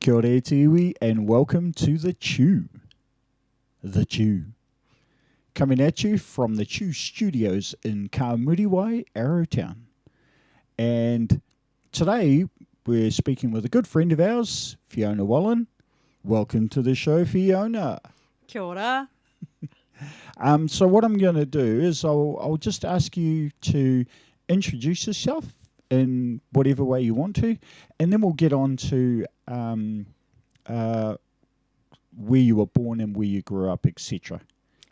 Kia ora e te iwi, and welcome to The Chew. The Chew. Coming at you from the Chew Studios in Ngā Manu Hou, Arrowtown. And today we're speaking with a good friend of ours, Fiona Wallen. Welcome to the show, Fiona. Kia ora. So what I'm going to do is I'll just ask you to introduce yourself in whatever way you want to, and then we'll get on to where you were born and where you grew up, etc.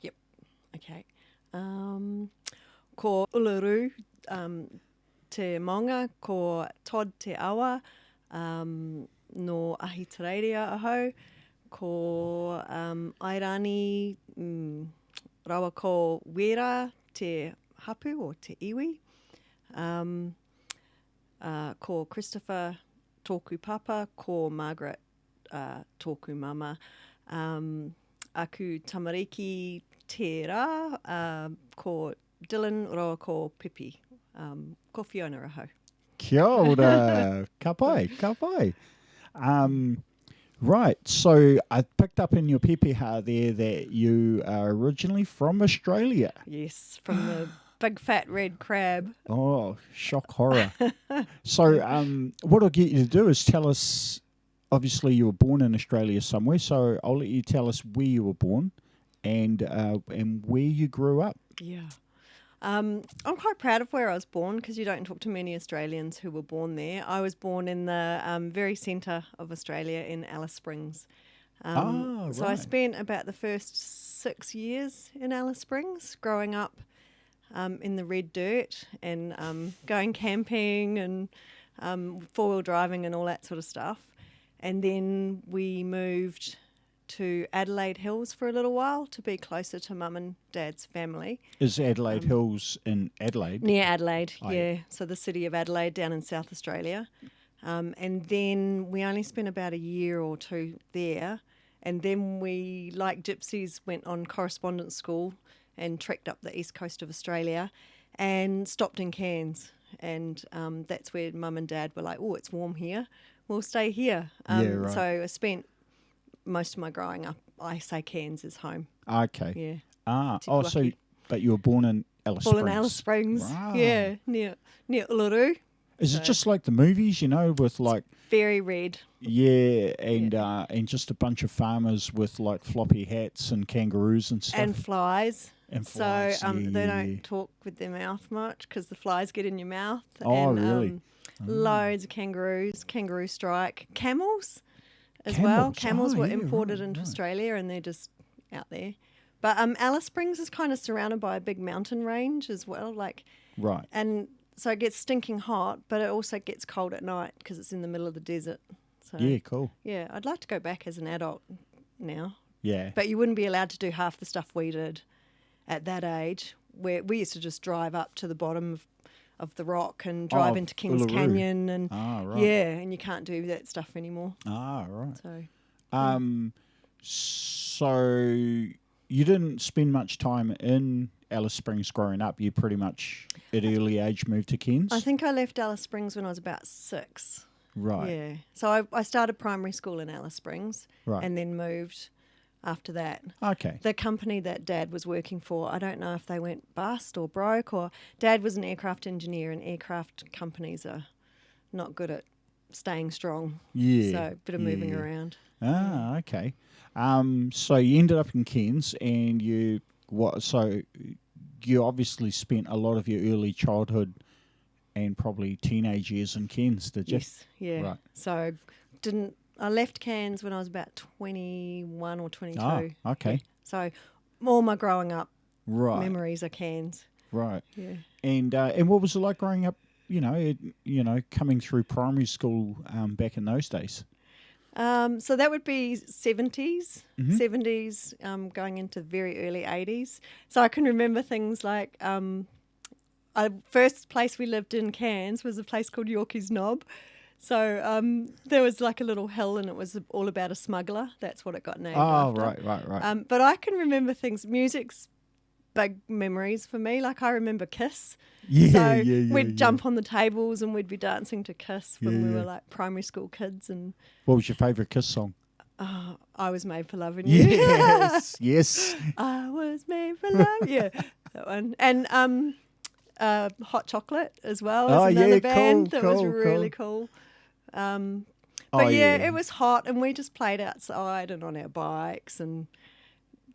Yep. Okay. Ko Uluru, te maunga, ko Todd te awa, no ahi te Reo ahau, ko Airani, rawa ko Wera, te hapu o te iwi, ko Christopher tōku papa, ko Margaret tōku mama, aku tamariki te rā, ko Dylan, rawa ko Pipi, ko Fiona ahau. Kia ora. Ka pai, ka pai. Right, so I picked up in your pepeha there that you are originally from Australia. Yes, from the big fat red crab. Oh, shock horror. So what I'll get you to do is tell us, obviously you were born in Australia somewhere, so I'll let you tell us where you were born and where you grew up. Yeah. I'm quite proud of where I was born because you don't talk to many Australians who were born there. I was born in the very centre of Australia in Alice Springs. So I spent about the first 6 years in Alice Springs growing up in the red dirt and going camping and four-wheel driving and all that sort of stuff. And then we moved to Adelaide Hills for a little while to be closer to Mum and Dad's family. Is Adelaide Hills in Adelaide? Near Adelaide, yeah. So the city of Adelaide down in South Australia. And then we only spent about a year or two there. And then we, like gypsies, went on correspondence school and trekked up the east coast of Australia and stopped in Cairns. And that's where Mum and Dad were like, oh, it's warm here. We'll stay here. So I spent most of my growing up, I say Cairns is home. Okay. Yeah. But you were born in Alice Springs. Born in Alice Springs. Wow. Yeah, near Uluru. Is it just like the movies, with like... Very red. Yeah, and just a bunch of farmers with like floppy hats and kangaroos and stuff. And flies. And flies, they don't talk with their mouth much because the flies get in your mouth. Oh, and, really? Loads of kangaroos, kangaroo strike, camels as well. Camels were imported into Australia and they're just out there. But Alice Springs is kind of surrounded by a big mountain range as well. Right. And so it gets stinking hot, but it also gets cold at night because it's in the middle of the desert. So, yeah, cool. Yeah, I'd like to go back as an adult now. Yeah. But you wouldn't be allowed to do half the stuff we did at that age, where we used to just drive up to the bottom of the rock and drive into Kings Uluru. Canyon and right. yeah, and you can't do that stuff anymore. Right. So so you didn't spend much time in Alice Springs growing up. You pretty much at early age moved to Cairns? I think I left Alice Springs when I was about 6. Right. Yeah. So I started primary school in Alice Springs Right. and then moved after that. Okay. The company that Dad was working for, I don't know if they went bust or broke, or Dad was an aircraft engineer and aircraft companies are not good at staying strong. Yeah. So a bit of moving around. Okay. So you ended up in Cairns and you obviously spent a lot of your early childhood and probably teenage years in Cairns, did you? Yes, yeah. Right. So I left Cairns when I was about 21 or 22. Oh, okay. Yeah. So all my growing up Right. memories are Cairns. Right. Yeah. And what was it like growing up, coming through primary school back in those days? So that would be 70s, 70s, going into very early 80s. So I can remember things like first place we lived in Cairns was a place called Yorkie's Knob. So there was like a little hill and it was all about a smuggler. That's what it got named after. Right. But I can remember things. Music's big memories for me. Like I remember Kiss. Yeah, So yeah, we'd yeah. jump on the tables and we'd be dancing to Kiss when we Yeah. were like primary school kids. And What was your favourite Kiss song? I Was Made for Loving You. Yes, yes. I was made for love. Yeah, that one. And Hot Chocolate as well as another band that was really cool. But it was hot and we just played outside and on our bikes and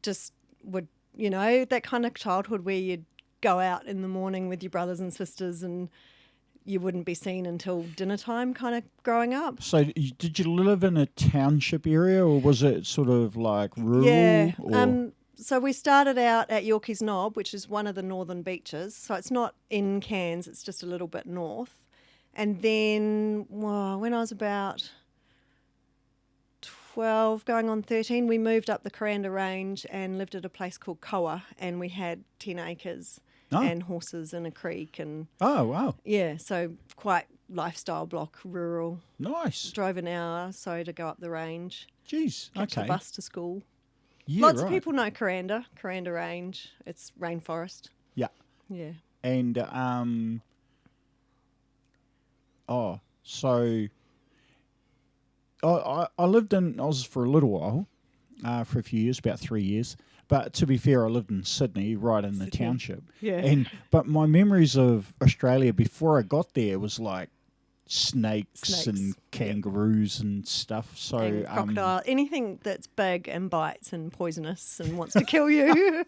just would, that kind of childhood where you'd go out in the morning with your brothers and sisters and you wouldn't be seen until dinner time kind of growing up. So did you live in a township area or was it sort of like rural? Yeah. Or? So we started out at Yorkeys Knob, which is one of the northern beaches. So it's not in Cairns, it's just a little bit north. And then when I was about 12, going on 13, we moved up the Kuranda Range and lived at a place called Koa, and we had 10 acres and horses and a creek. And Oh, wow. yeah, so quite lifestyle block, rural. Nice. Drove an hour to go up the range. Jeez, Catch the bus to school. Yeah, Lots of people know Kuranda Range. It's rainforest. Yeah. Yeah. And, so I lived in Oz for a little while, for a few years, about 3 years. But to be fair, I lived in Sydney, right in the township. Yeah. But my memories of Australia before I got there was like snakes. And kangaroos and stuff. So and crocodile, anything that's big and bites and poisonous and wants to kill you.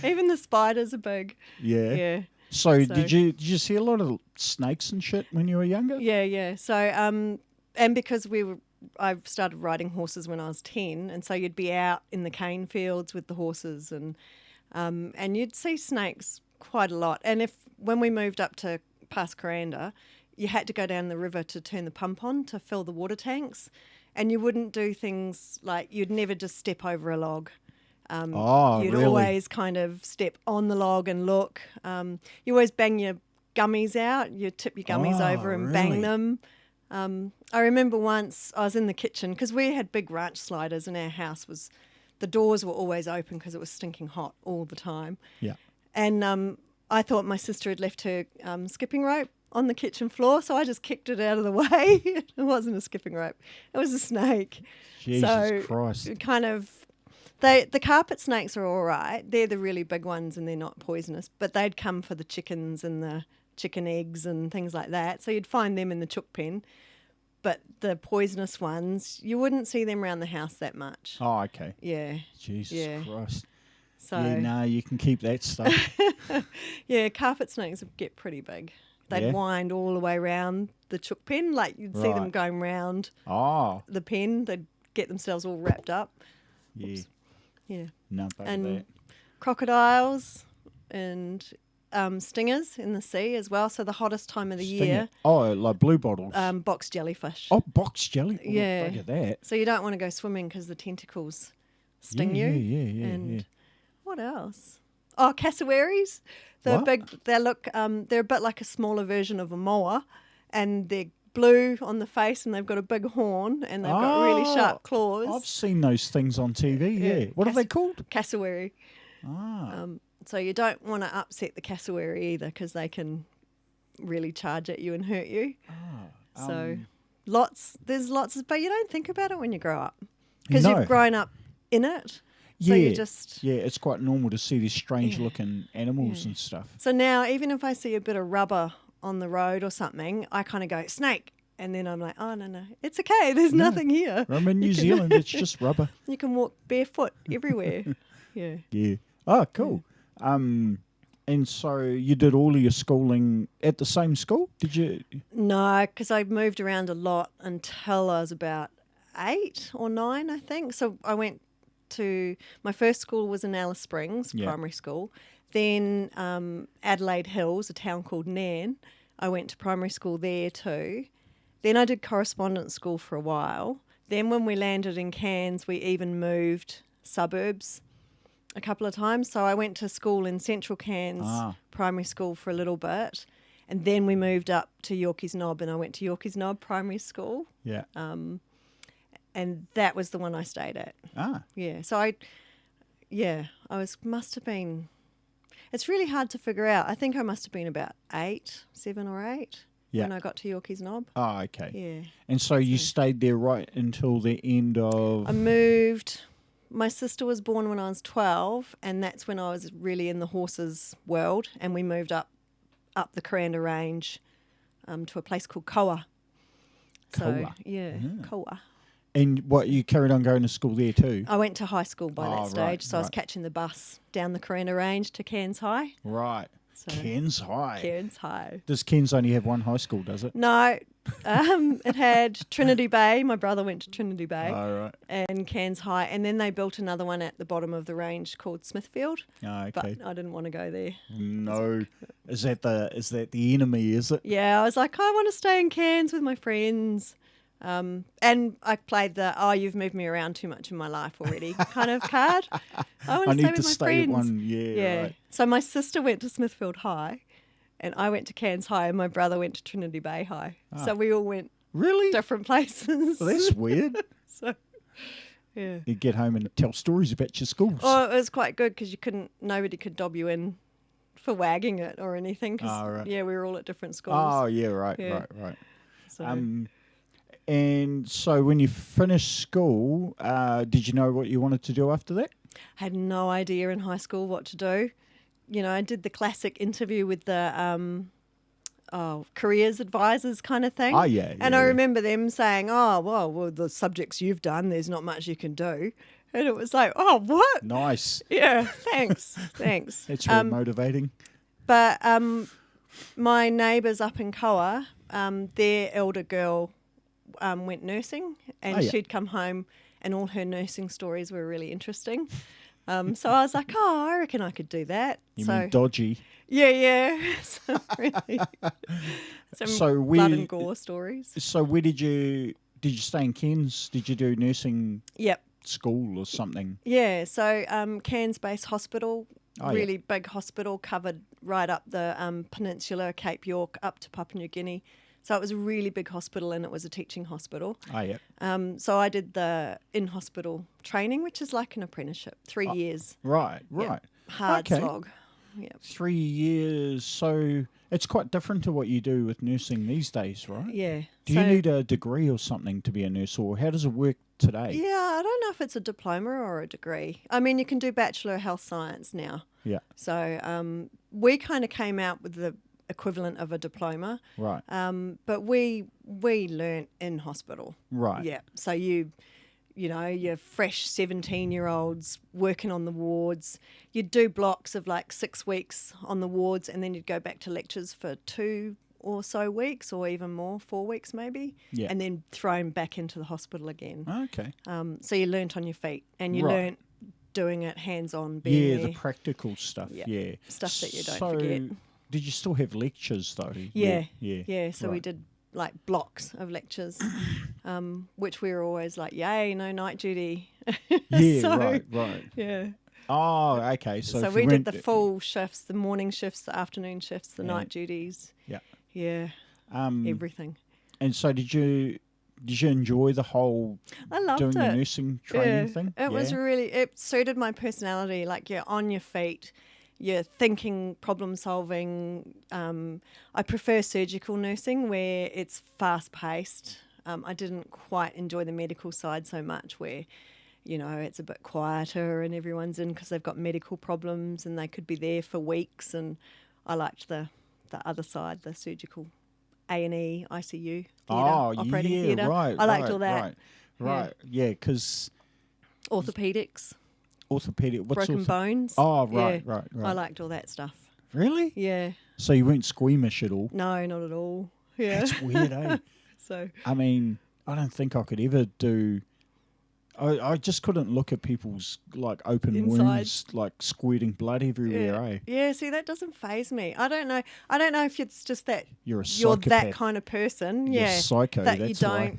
Even the spiders are big. Yeah. Yeah. So did you see a lot of snakes and shit when you were younger? Yeah. So and because I started riding horses when I was 10, and so you'd be out in the cane fields with the horses, and you'd see snakes quite a lot. And when we moved up to past Kuranda, you had to go down the river to turn the pump on to fill the water tanks, and you wouldn't do things like you'd never just step over a log. You'd really? always kind of step on the log and look. You always bang your gummies out. You tip your gummies over and bang them. I remember once I was in the kitchen because we had big ranch sliders and our house the doors were always open because it was stinking hot all the time. Yeah. And I thought my sister had left her skipping rope on the kitchen floor, so I just kicked it out of the way. It wasn't a skipping rope. It was a snake. Jesus Christ. Kind of, the carpet snakes are all right. They're the really big ones and they're not poisonous, but they'd come for the chickens and the chicken eggs and things like that. So you'd find them in the chook pen. But the poisonous ones, you wouldn't see them around the house that much. Oh, okay. Yeah. Jesus Christ. So yeah, no, you can keep that stuff. yeah, carpet snakes get pretty big. They'd wind all the way around the chook pen. Like you'd see them going round the pen. They'd get themselves all wrapped up. Yeah. Oops. Yeah. No, but And that. crocodiles and stingers in the sea as well. So the hottest time of the year. Oh, like blue bottles. Box jellyfish. Oh, box jelly. Oh, Yeah. look at that. So you don't want to go swimming because the tentacles sting you. Yeah. And what else? Oh, cassowaries. They're What? big. They look. They're a bit like a smaller version of a moa, and they're blue on the face, and they've got a big horn, and they've got really sharp claws. I've seen those things on TV. Yeah. What are they called? Cassowary. Ah. So you don't want to upset the cassowary either because they can really charge at you and hurt you. So there's lots, but you don't think about it when you grow up because you've grown up in it. So you just... Yeah, it's quite normal to see these strange looking animals and stuff. So now even if I see a bit of rubber on the road or something, I kind of go, snake. And then I'm like, oh, no, it's okay. There's nothing here. I'm in New Zealand. It's just rubber. You can walk barefoot everywhere. Yeah. Yeah. Oh, cool. And so you did all of your schooling at the same school? Did you? No, because I moved around a lot until I was about 8 or 9, I think. So I went to, my first school was in Alice Springs, primary school. Then Adelaide Hills, a town called Nairn. I went to primary school there too. Then I did correspondence school for a while. Then when we landed in Cairns, we even moved suburbs a couple of times. So I went to school in Central Cairns primary school for a little bit. And then we moved up to Yorkeys Knob, and I went to Yorkeys Knob primary school. Yeah. And that was the one I stayed at. Ah. Yeah. So must have been it's really hard to figure out. I think I must have been about 7 or 8 Yeah. when I got to Yorkeys Knob. Oh, okay. Yeah. And so you stayed there right until the end of... I moved. My sister was born when I was 12, and that's when I was really in the horses world, and we moved up the Kuranda Range to a place called Koa. Koa. So, yeah, Koa. And what, you carried on going to school there too? I went to high school by that stage, right, so I was catching the bus down the Kuranda Range to Cairns High. Right. So, Cairns High. Cairns High. Does Cairns only have one high school, does it? No, it had Trinity Bay. My brother went to Trinity Bay. Oh, right. And Cairns High, and then they built another one at the bottom of the range called Smithfield. Oh, okay. But I didn't want to go there. No. Is that the enemy, is it? Yeah, I was like, I want to stay in Cairns with my friends. And I played you've moved me around too much in my life already kind of card. I want to stay with my friends. At one, yeah. Right. So my sister went to Smithfield High, and I went to Cairns High, and my brother went to Trinity Bay High. So we all went different places. Well, that's weird. So, yeah. You get home and tell stories about your schools. Oh, it was quite good because nobody could dob you in for wagging it or anything. Right. Yeah, we were all at different schools. Oh, yeah, right. So, and so when you finished school, did you know what you wanted to do after that? I had no idea in high school what to do. You know, I did the classic interview with the careers advisors kind of thing. Oh, yeah. And I remember them saying, well, the subjects you've done, there's not much you can do. And it was like, oh, what? Nice. Yeah, thanks. It's really motivating. But my neighbours up in Koa, their elder girl went nursing, and she'd come home and all her nursing stories were really interesting. So I was like, I reckon I could do that. You mean dodgy? Yeah. So really, some blood and gore stories. So where did you stay in Cairns? Did you do nursing school or something? Yeah, so Cairns-based hospital, really big hospital, covered right up the peninsula, Cape York, up to Papua New Guinea. So it was a really big hospital, and it was a teaching hospital. Oh, yeah. So I did the in-hospital training, which is like an apprenticeship, 3 years. Right. Yep. Hard slog. Yep. 3 years. So it's quite different to what you do with nursing these days, right? Yeah. Do you need a degree or something to be a nurse, or how does it work today? Yeah, I don't know if it's a diploma or a degree. I mean, you can do Bachelor of Health Science now. Yeah. So we kind of came out with the equivalent of a diploma. Right. But we learnt in hospital. Right. Yeah. So you know, you're fresh 17-year-olds working on the wards. You'd do blocks of like 6 weeks on the wards, and then you'd go back to lectures for 2 or so weeks, or even more, 4 weeks maybe, and then thrown back into the hospital again. Okay. So you learnt on your feet, and you learnt doing it hands-on, being there. The practical stuff, Stuff that you don't forget. Did you still have lectures though? Yeah. So we did like blocks of lectures, which we were always like, yay, no night duty. Right. Yeah. Oh, okay. So we did the full shifts, the morning shifts, the afternoon shifts, the night duties. Yeah. Yeah. Everything. And so did you enjoy the whole doing the nursing training thing? It was it suited my personality. Like, you're on your feet. You're thinking, problem solving. I prefer surgical nursing where it's fast paced. I didn't quite enjoy the medical side so much where, you know, it's a bit quieter and everyone's in because they've got medical problems and they could be there for weeks. And I liked the other side, the surgical A&E, ICU, operating theatre. Right. I liked all that. Right. Yeah, because... Orthopaedics. Orthopedic, what's broken bones. Oh, right. I liked all that stuff. Really? Yeah. So you weren't squeamish at all? No, not at all. Yeah. That's weird, eh? So. I mean, I don't think I could ever do. I just couldn't look at people's like open wounds, like squirting blood everywhere, eh? Yeah. See, that doesn't faze me. I don't know if it's just that you're that kind of person. You're psycho. That that's you don't. Why.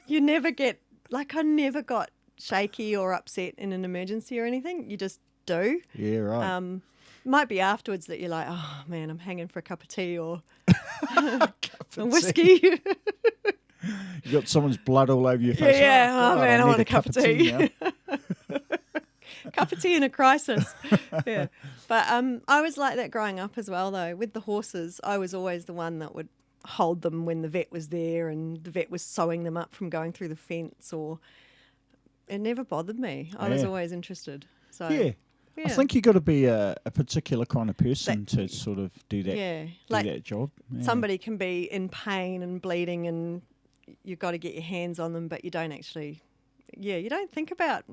You never get like I never got shaky or upset in an emergency or anything. You just do. Yeah, right. Might be afterwards that you're like, oh man, I'm hanging for a cup of tea or a whiskey. You got someone's blood all over your face. Yeah. Oh man, I want a cup of tea. Cup of tea in a crisis. Yeah. But I was like that growing up as well, though. With the horses, I was always the one that would hold them when the vet was there and the vet was sewing them up from going through the fence, or it never bothered me. I was always interested. So yeah. I think you got to be a particular kind of person to sort of do that. Yeah, that job. Yeah. Somebody can be in pain and bleeding, and you've got to get your hands on them, but you don't actually. Yeah, you don't think about.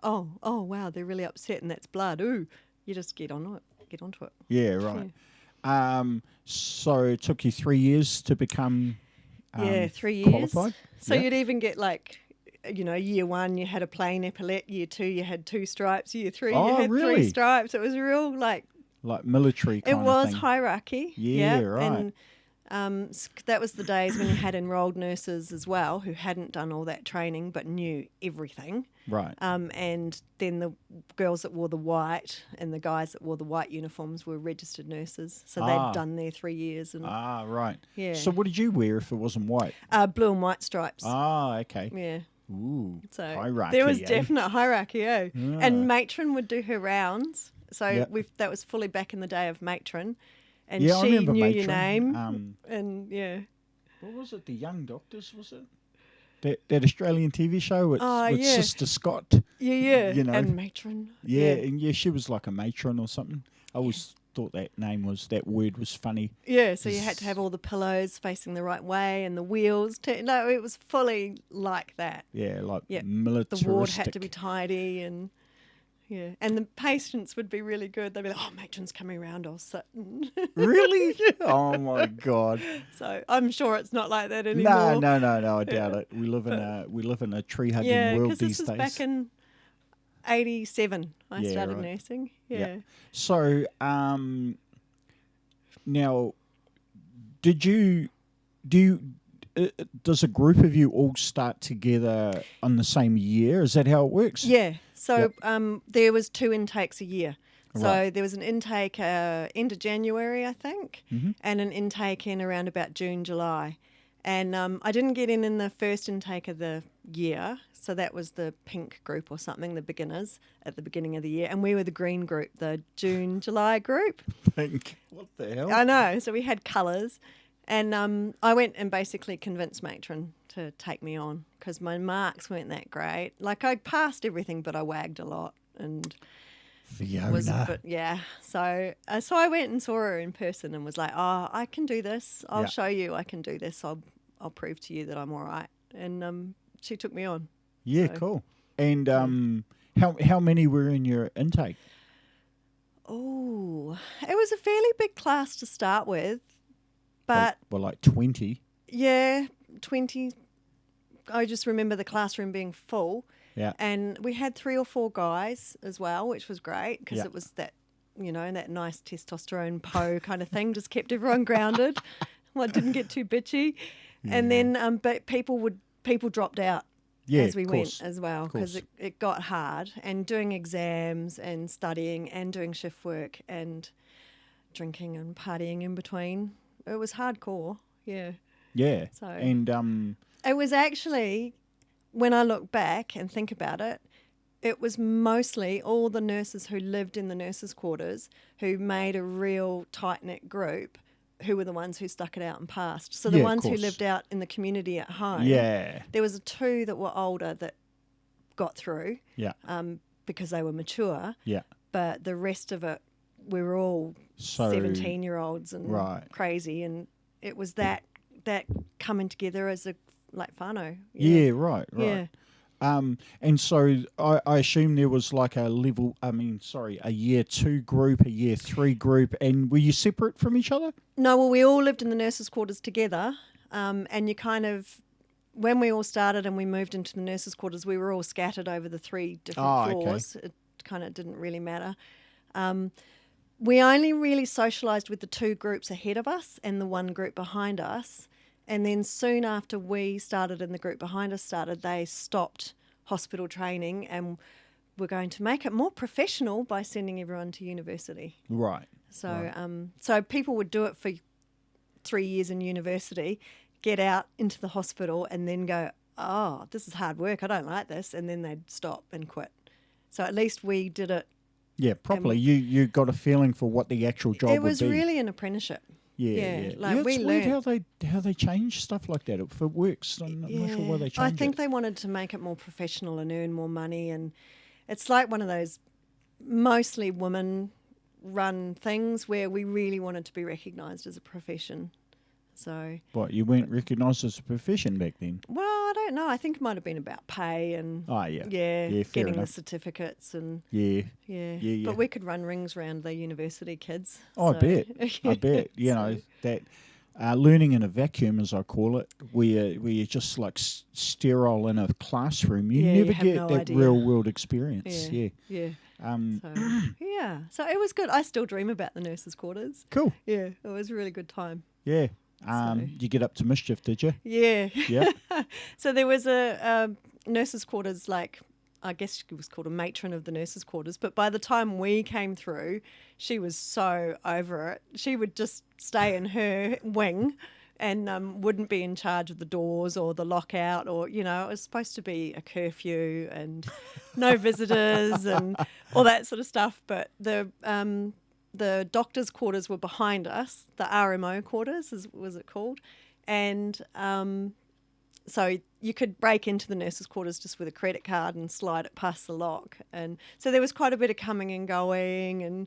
Oh wow, they're really upset, and that's blood. Ooh, you just get onto it. Yeah, right. Yeah. So it took you 3 years to become. 3 years. Qualified. So you'd even get like. Year 1 you had a plain epaulet, year 2 you had 2 stripes, year 3 you had 3 stripes. It was real like military kind of thing. It was hierarchy. Yeah, right. And that was the days when you had enrolled nurses as well who hadn't done all that training but knew everything. Right. And then the girls that wore the white and the guys that wore the white uniforms were registered nurses. So they'd done their 3 years. And right. Yeah. So what did you wear if it wasn't white? Blue and white stripes. Okay. Yeah. Ooh, so hierarchy. There was definite hierarchy, And matron would do her rounds. So that was fully back in the day of matron. And she knew matron. Your name. And what was it? The Young Doctors, was it? That Australian TV show with Sister Scott. Yeah. And matron. Yeah, and she was like a matron or something. I always thought that word was funny. Yeah, so you had to have all the pillows facing the right way and the wheels. No, it was fully like that. Yeah, militaristic. The ward had to be tidy and the patients would be really good. They'd be like, matron's coming around, I'll sit. Really? Oh my God. So I'm sure it's not like that anymore. No, I doubt it. We live in a tree hugging world these days. Yeah, because this was back in 87 I started nursing. Yeah. So now does a group of you all start together on the same year? Is that how it works? Yeah. So there was 2 intakes a year. So there was an intake end of January, I think, and an intake in around about June, July. And I didn't get in the first intake of the year, so that was the pink group or something, the beginners at the beginning of the year. And we were the green group, the June, July group. Pink? What the hell? I know, so we had colours. And I went and basically convinced matron to take me on because my marks weren't that great. Like I passed everything, but I wagged a lot and Fiona. So I went and saw her in person and was like, I can do this. I'll show you I can do this. I'll prove to you that I'm all right. And she took me on. Yeah, cool. And how many were in your intake? Oh, it was a fairly big class to start with. But like 20. Yeah, 20. I just remember the classroom being full. Yeah. And we had 3 or 4 guys as well, which was great because it was that, that nice testosterone kind of thing, just kept everyone grounded. Didn't get too bitchy. Yeah. And then, but people dropped out as we went as well because it got hard. And doing exams and studying and doing shift work and drinking and partying in between. It was hardcore, yeah. Yeah. So and it was actually, when I look back and think about it, it was mostly all the nurses who lived in the nurses' quarters who made a real tight-knit group who were the ones who stuck it out and passed. So the ones who lived out in the community at home, there was 2 that were older that got through because they were mature. Yeah. But the rest of it, we were all 17-year-olds and crazy, and it was that coming together as a whānau. Yeah, right. Yeah. And so I assume there was like a year 2 group, a year 3 group, and were you separate from each other? No, well, we all lived in the nurses' quarters together, and you kind of, when we all started and we moved into the nurses' quarters, we were all scattered over the 3 different floors. Okay. It kind of didn't really matter. We only really socialised with the 2 groups ahead of us and the 1 group behind us. And then soon after we started and the group behind us started, they stopped hospital training and were going to make it more professional by sending everyone to university. Right. So so people would do it for 3 years in university, get out into the hospital and then go, this is hard work, I don't like this. And then they'd stop and quit. So at least we did it. Yeah, properly. You got a feeling for what the actual job would be. It was really an apprenticeship. Yeah. Like we it's learned weird how they change stuff like that. If it works, I'm not sure why they change it. I think they wanted to make it more professional and earn more money, and it's like one of those mostly women-run things where we really wanted to be recognised as a profession. So what, you weren't recognised as a profession back then? Well, I don't know. I think it might have been about pay and getting the certificates and yeah. But we could run rings around the university kids. Oh, I bet. I bet. You know that learning in a vacuum, as I call it, where you're just like sterile in a classroom. You never get that real world experience. Yeah. So it was good. I still dream about the nurses' quarters. Cool. Yeah, it was a really good time. Yeah. You get up to mischief, did you? Yeah. Yeah. So there was a nurses' quarters, like, I guess she was called a matron of the nurses' quarters. But by the time we came through, she was so over it. She would just stay in her wing and wouldn't be in charge of the doors or the lockout, or, you know, it was supposed to be a curfew and no visitors and all that sort of stuff. But the doctors' quarters were behind us, the RMO quarters, was it called? And so you could break into the nurses' quarters just with a credit card and slide it past the lock. And so there was quite a bit of coming and going and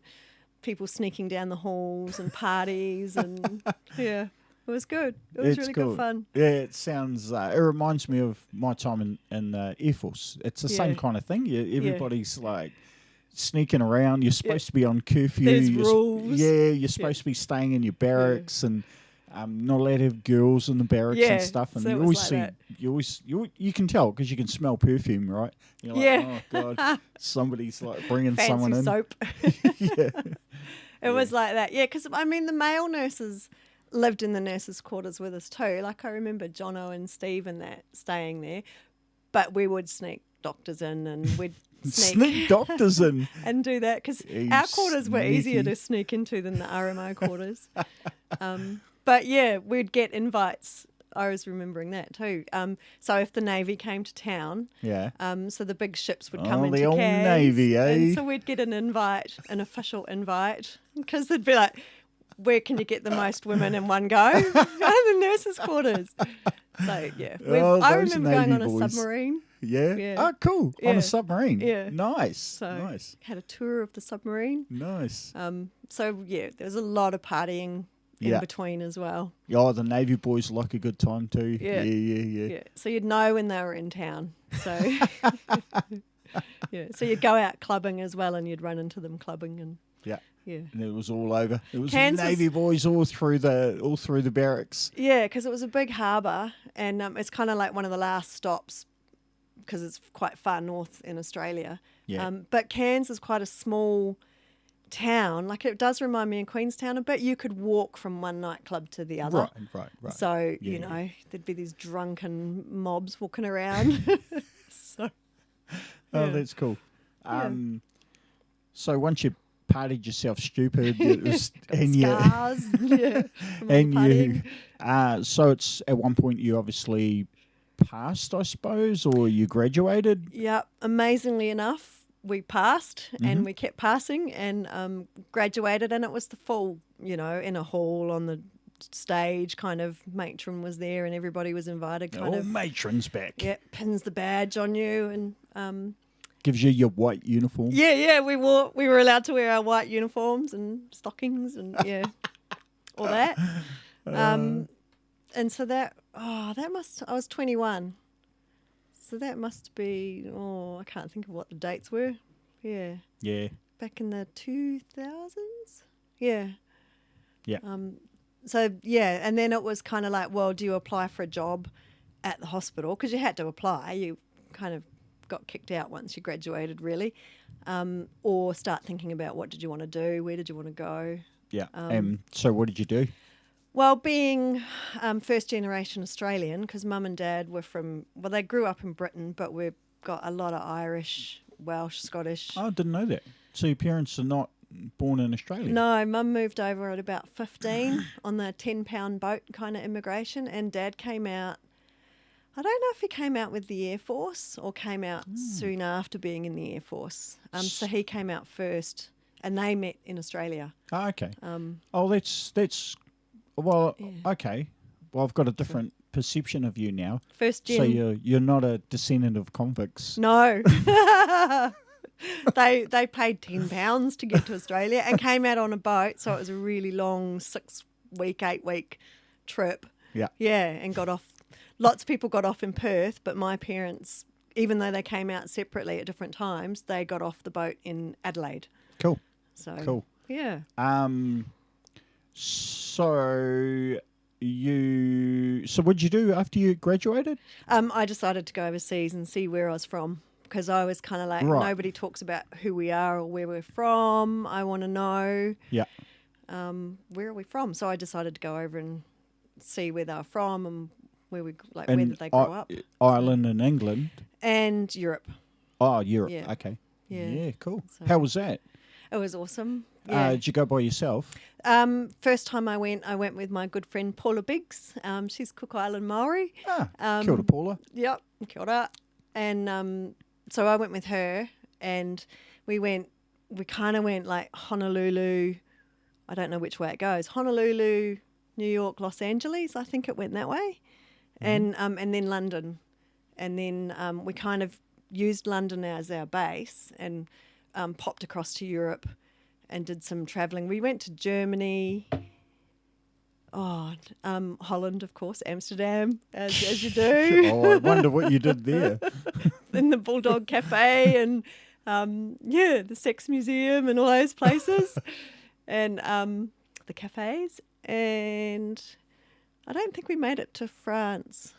people sneaking down the halls and parties and, yeah. It was good. It was really good fun. Yeah, it sounds. It reminds me of my time in the Air Force. It's the same kind of thing. Everybody's like sneaking around. You're supposed to be on curfew. There's rules. You're supposed to be staying in your barracks and not allowed to have girls in the barracks and stuff. And so you always you can tell because you can smell perfume, right? You're like, oh god, somebody's like bringing fancy someone in. Soap. It was like that. Yeah, because I mean the male nurses lived in the nurses' quarters with us too. Like I remember Jono and Steve and that staying there, but we would sneak doctors in and we'd sneak doctors in and do that because our quarters were easier to sneak into than the RMO quarters. But yeah, we'd get invites. I was remembering that too. So if the Navy came to town, so the big ships would come into the old Cairns, Navy, eh? And so we'd get an invite, an official invite, because they'd be like, where can you get the most women in one go? The nurses' quarters. So, yeah. I remember going on a submarine. Yeah? Oh, cool. On a submarine. Yeah. Nice. So, nice. Had a tour of the submarine. Nice. So, yeah, there was a lot of partying in between as well. Oh, the Navy boys like a good time too. Yeah. So you'd know when they were in town. So, so you'd go out clubbing as well and you'd run into them clubbing and... Yeah, and it was all over. It was Kansas, Navy boys all through the barracks. Yeah, because it was a big harbour, and it's kind of like one of the last stops because it's quite far north in Australia. Yeah. But Cairns is quite a small town. Like it does remind me of Queenstown a bit. You could walk from one nightclub to the other. Right. So you know there'd be these drunken mobs walking around. That's cool. So once you partied yourself stupid, it was, and scars, so it's at one point you obviously passed, I suppose, or you graduated. Yeah, amazingly enough, we passed and we kept passing and graduated, and it was the full, in a hall on the stage, kind of matron was there and everybody was invited. Matron's back. Yeah, pins the badge on you and. Gives you your white uniform. Yeah. We were allowed to wear our white uniforms and stockings and all that. And so I was 21. So that must be I can't think of what the dates were. Yeah. Yeah. Back in the 2000s. Yeah. Yeah. And then it was kind of like, well, do you apply for a job at the hospital? Because you had to apply. You kind of got kicked out once you graduated, really, or start thinking about what did you want to do, where did you want to go. Yeah. So what did you do? Well, being first generation Australian, because mum and dad were they grew up in Britain, but we've got a lot of Irish, Welsh, Scottish. Oh, I didn't know that. So your parents are not born in Australia? No, mum moved over at about 15 on the 10-pound boat kind of immigration, and dad came out I don't know if he came out with the Air Force or came out soon after being in the Air Force. So he came out first, and they met in Australia. Oh, okay. That's well, okay. Well, I've got a different perception of you now. First gen. So you're not a descendant of convicts. No. They paid £10 to get to Australia and came out on a boat, so it was a really long 6-week, 8-week trip. Yeah. Yeah, and got off. Lots of people got off in Perth, but my parents, even though they came out separately at different times, they got off the boat in Adelaide. Cool. So Cool. Yeah. So what'd you do after you graduated? I decided to go overseas and see where I was from, because I was kind of like, nobody talks about who we are or where we're from. I want to know. Yeah. Where are we from? So I decided to go over and see where they're from and where did they grow up. Ireland and England. And Europe. Oh, Europe. Yeah. Okay. Yeah. Yeah, cool. So How was that? it was awesome. Yeah. Did you go by yourself? First time I went with my good friend Paula Biggs. She's Cook Island Maori. Kia ora, Paula. Yep, kia ora. And so I went with her, and we kind of went like Honolulu. I don't know which way it goes. Honolulu, New York, Los Angeles. I think it went that way. And then London. And then we kind of used London as our base and popped across to Europe and did some travelling. We went to Germany, Holland, of course, Amsterdam, as you do. Oh, I wonder what you did there. In the Bulldog Cafe and, the Sex Museum and all those places. And the cafes. And I don't think we made it to France.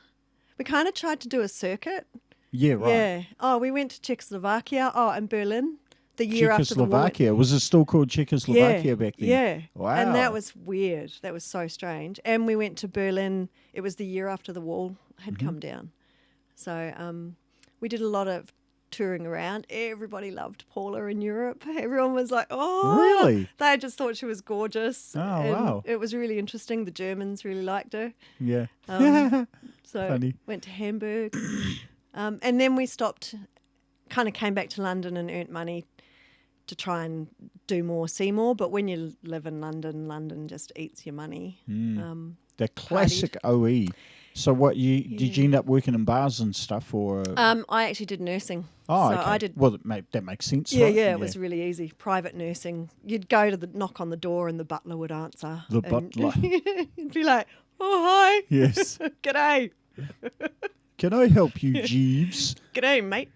We kind of tried to do a circuit. Yeah, right. Yeah. Oh, we went to Czechoslovakia. Oh, and Berlin. The year after the war. Czechoslovakia. Was it still called Czechoslovakia back then? Yeah. Wow. And that was weird. That was so strange. And we went to Berlin. It was the year after the wall had come down. So we did a lot of touring around. Everybody loved Paula in Europe. Everyone was like, oh. Really? They just thought she was gorgeous. Oh, and wow. It was really interesting. The Germans really liked her. Yeah. So Funny. went to Hamburg. And then we stopped, kind of came back to London and earned money to try and do more, see more. But when you live in London, London just eats your money. The classic OE. So what did you end up working in bars and stuff, or? I actually did nursing. Oh, so okay. I did. Well, that makes sense. Yeah, right? yeah, it was really easy. Private nursing. You'd go to knock on the door and the butler would answer. The butler. You'd be like, "Oh, hi." Yes. G'day. Can I help you, Jeeves? G'day, mate.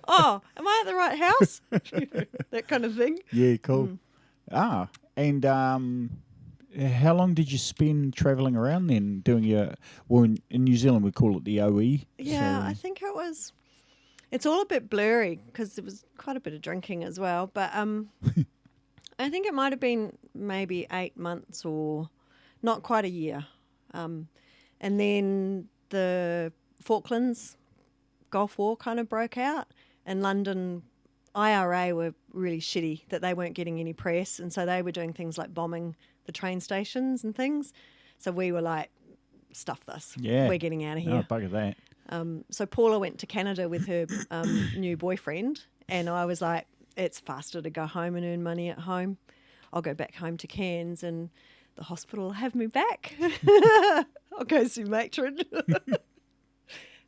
Oh, am I at the right house? That kind of thing. Yeah, cool. And how long did you spend travelling around then doing in New Zealand we call it the OE? Yeah, so. I think it's all a bit blurry because there was quite a bit of drinking as well. But I think it might have been maybe 8 months or not quite a year. And then the Falklands Gulf War kind of broke out, and London IRA were really shitty that they weren't getting any press, and so they were doing things like bombing the train stations and things. So we were like, stuff this. Yeah. We're getting out of here. Oh, bugger that. So Paula went to Canada with her new boyfriend, and I was like, it's faster to go home and earn money at home. I'll go back home to Cairns and the hospital will have me back. I'll go see matron.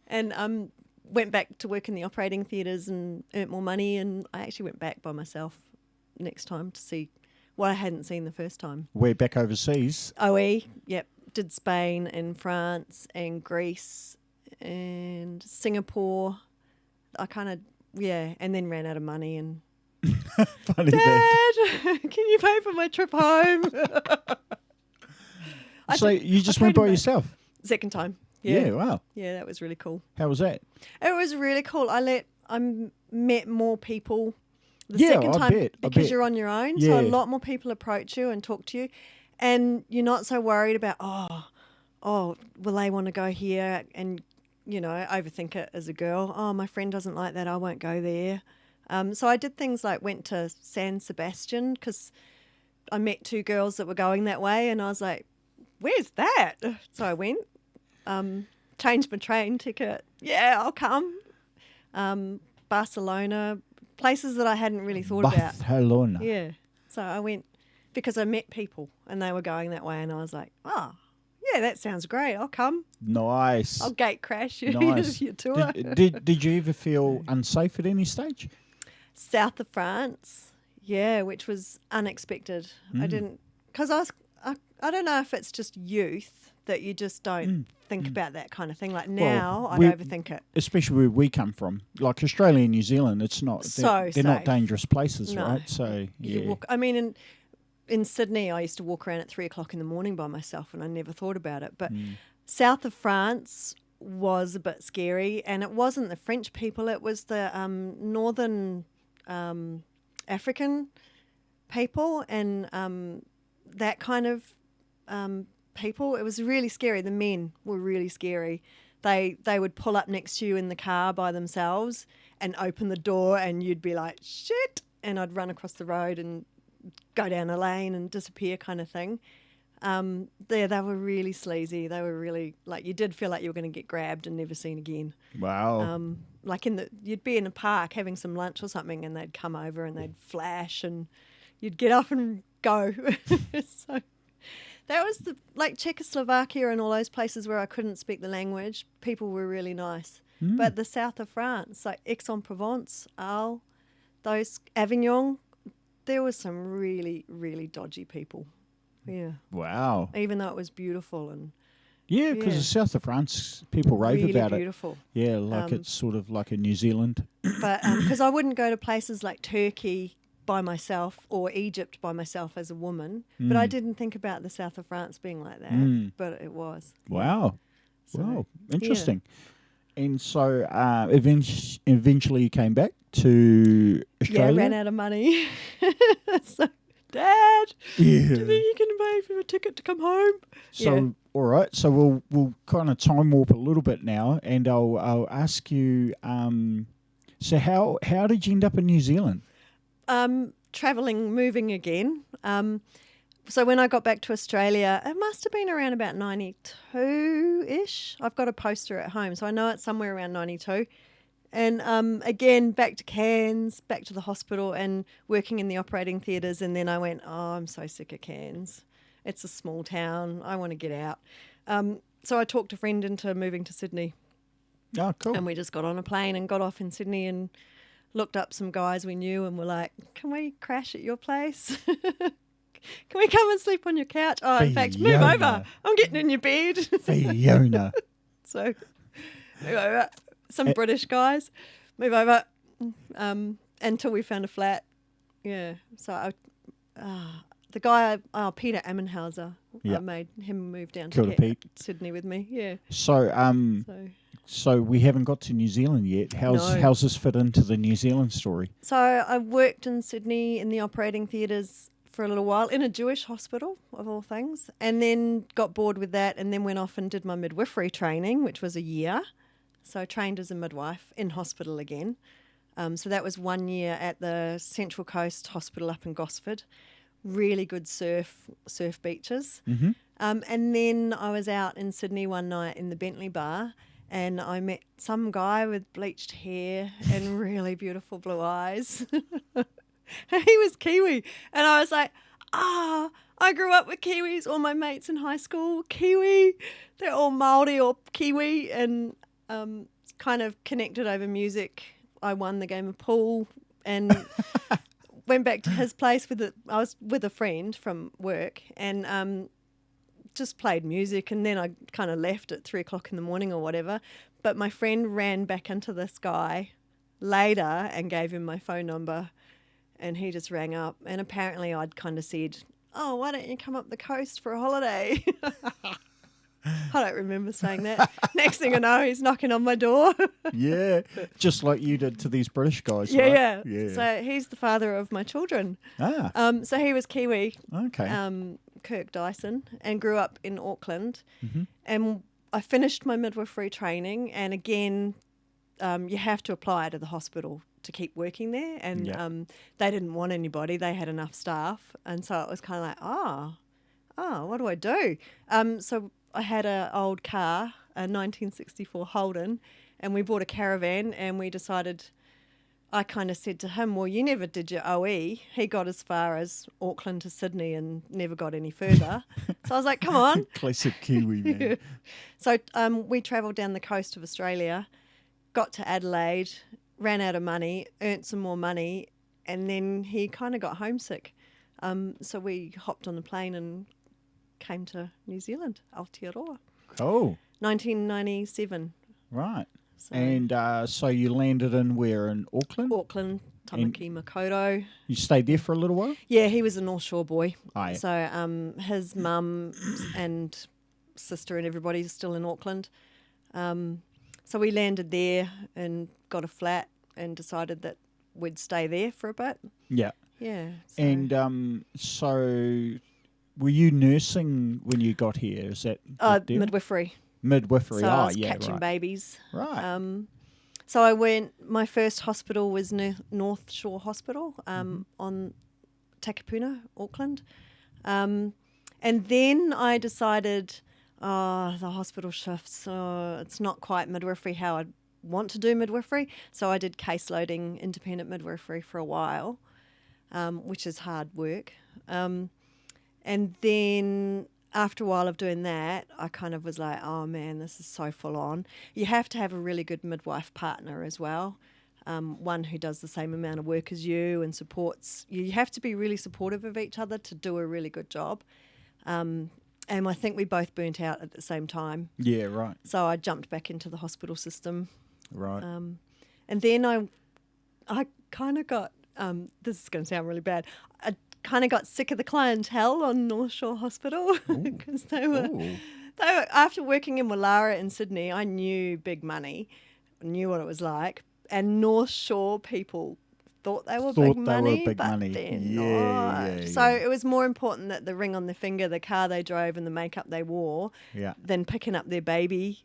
And went back to work in the operating theatres and earned more money, and I actually went back by myself next time to see what I hadn't seen the first time. We're back overseas. OE, yep. Did Spain and France and Greece and Singapore. I kind of, and then ran out of money and Funny Dad, that. can you pay for my trip home? So you just went by yourself? Second time. Yeah, wow. Yeah, that was really cool. How was that? It was really cool. I met more people the Yeah, second I time bet, because you're on your own. Yeah. So a lot more people approach you and talk to you, and you're not so worried about will they want to go here, and overthink it as a girl. Oh, my friend doesn't like that. I won't go there. So I did things like went to San Sebastian because I met two girls that were going that way, and I was like, "Where's that?" So I went. changed my train ticket. Yeah, I'll come. Barcelona, places that I hadn't really thought about. Barcelona. Yeah. So I went because I met people and they were going that way, and I was like, oh, yeah, that sounds great. I'll come. Nice. I'll gate crash Nice. your tour. Did you ever feel unsafe at any stage? South of France, yeah, which was unexpected. I didn't, because I don't know if it's just youth that you just don't think about that kind of thing. Like now, I'd overthink it. Especially where we come from, like Australia and New Zealand. It's not they're not dangerous places, No. right? So You walk, I mean, in Sydney, I used to walk around at 3 o'clock in the morning by myself, and I never thought about it. But south of France was a bit scary, and it wasn't the French people; it was the northern African people, and that kind of people. It was really scary. The men were really scary. They would pull up next to you in the car by themselves and open the door, and you'd be like, shit, and I'd run across the road and go down a lane and disappear, kind of thing. They were really sleazy. They were really, like, you did feel like you were going to get grabbed and never seen again. wow. Like you'd be in a park having some lunch or something, and they'd come over and they'd flash, and you'd get up and go. So that was like Czechoslovakia and all those places where I couldn't speak the language. People were really nice. But the south of France, like Aix-en-Provence, Arles, those Avignon, there was some really, really dodgy people. Yeah. Wow. Even though it was beautiful and Yeah, because the south of France, people rave really about beautiful. it. Yeah, like it's sort of like a New Zealand. But because I wouldn't go to places like Turkey by myself or Egypt by myself as a woman, but I didn't think about the south of France being like that, but it was. Wow. So, Wow. Interesting. And so eventually you came back to Australia? Yeah, ran out of money. So, Dad, do you think you can pay for a ticket to come home? So, all right. So we'll kind of time warp a little bit now, and I'll ask you. So how did you end up in New Zealand? Travelling, moving again. So when I got back to Australia, it must have been around about 92-ish. I've got a poster at home, so I know it's somewhere around 92. And again, back to Cairns, back to the hospital and working in the operating theatres. And then I went, oh, I'm so sick of Cairns. It's a small town. I want to get out. So I talked a friend into moving to Sydney. Oh, cool. And we just got on a plane and got off in Sydney and looked up some guys we knew and were like, can we crash at your place? Can we come and sleep on your couch? Oh, in fact, move over. I'm getting in your bed. Fiona. So move over. Some British guys, move over until we found a flat. Yeah. So the guy, Peter Ammenhauser, I made him move down to Sydney with me. Yeah. So we haven't got to New Zealand yet. How's this fit into the New Zealand story? So I worked in Sydney in the operating theatres for a little while in a Jewish hospital, of all things, and then got bored with that and then went off and did my midwifery training, which was a year. So I trained as a midwife in hospital again. So that was 1 year at the Central Coast Hospital up in Gosford. Really good surf beaches. Mm-hmm. And then I was out in Sydney one night in the Bentley bar and I met some guy with bleached hair and really beautiful blue eyes. And he was Kiwi. And I was like, I grew up with Kiwis. All my mates in high school, Kiwi. They're all Māori or Kiwi. And kind of connected over music. I won the game of pool and went back to his place I was with a friend from work and just played music, and then I kind of left at 3 o'clock in the morning or whatever. But my friend ran back into this guy later and gave him my phone number, and he just rang up. And apparently I'd kind of said, oh, why don't you come up the coast for a holiday? I don't remember saying that. Next thing I know, he's knocking on my door. Yeah, just like you did to these British guys, right? Yeah. So he's the father of my children. So he was Kiwi. Okay. Kirk Dyson, and grew up in Auckland. Mm-hmm. And I finished my midwifery training, and again, you have to apply to the hospital to keep working there. And they didn't want anybody. They had enough staff. And so it was kind of like, what do I do? So I had an old car, a 1964 Holden, and we bought a caravan, and we decided, I kind of said to him, well, you never did your OE. He got as far as Auckland to Sydney and never got any further. So I was like, come on. Classic Kiwi, man. So we travelled down the coast of Australia, got to Adelaide, ran out of money, earned some more money, and then he kind of got homesick. So we hopped on a plane and came to New Zealand, Aotearoa. Oh. 1997. Right. So And so you landed in where? In Auckland? Auckland, Tamaki Makaurau. You stayed there for a little while? Yeah, he was a North Shore boy. Oh, yeah. So his mum and sister and everybody's still in Auckland. So we landed there and got a flat and decided that we'd stay there for a bit. Yeah. Yeah. So. And so were you nursing when you got here? Is that the deal? Midwifery. Midwifery, So I was yeah, catching right. babies. Right. So I went, my first hospital was North Shore Hospital on Takapuna, Auckland. And then I decided, the hospital shifts, it's not quite midwifery how I'd want to do midwifery. So I did caseloading, independent midwifery for a while, which is hard work. And then after a while of doing that, I kind of was like, oh man, this is so full on. You have to have a really good midwife partner as well, one who does the same amount of work as you and supports. You have to be really supportive of each other to do a really good job. And I think we both burnt out at the same time. Yeah, right. So I jumped back into the hospital system. Right. And then I kind of got, this is going to sound really bad, I kind of got sick of the clientele on North Shore Hospital because they were, after working in Wallara in Sydney, I knew big money, knew what it was like, and North Shore people thought they were big money, but they're not. So it was more important that the ring on their finger, the car they drove, and the makeup they wore, than picking up their baby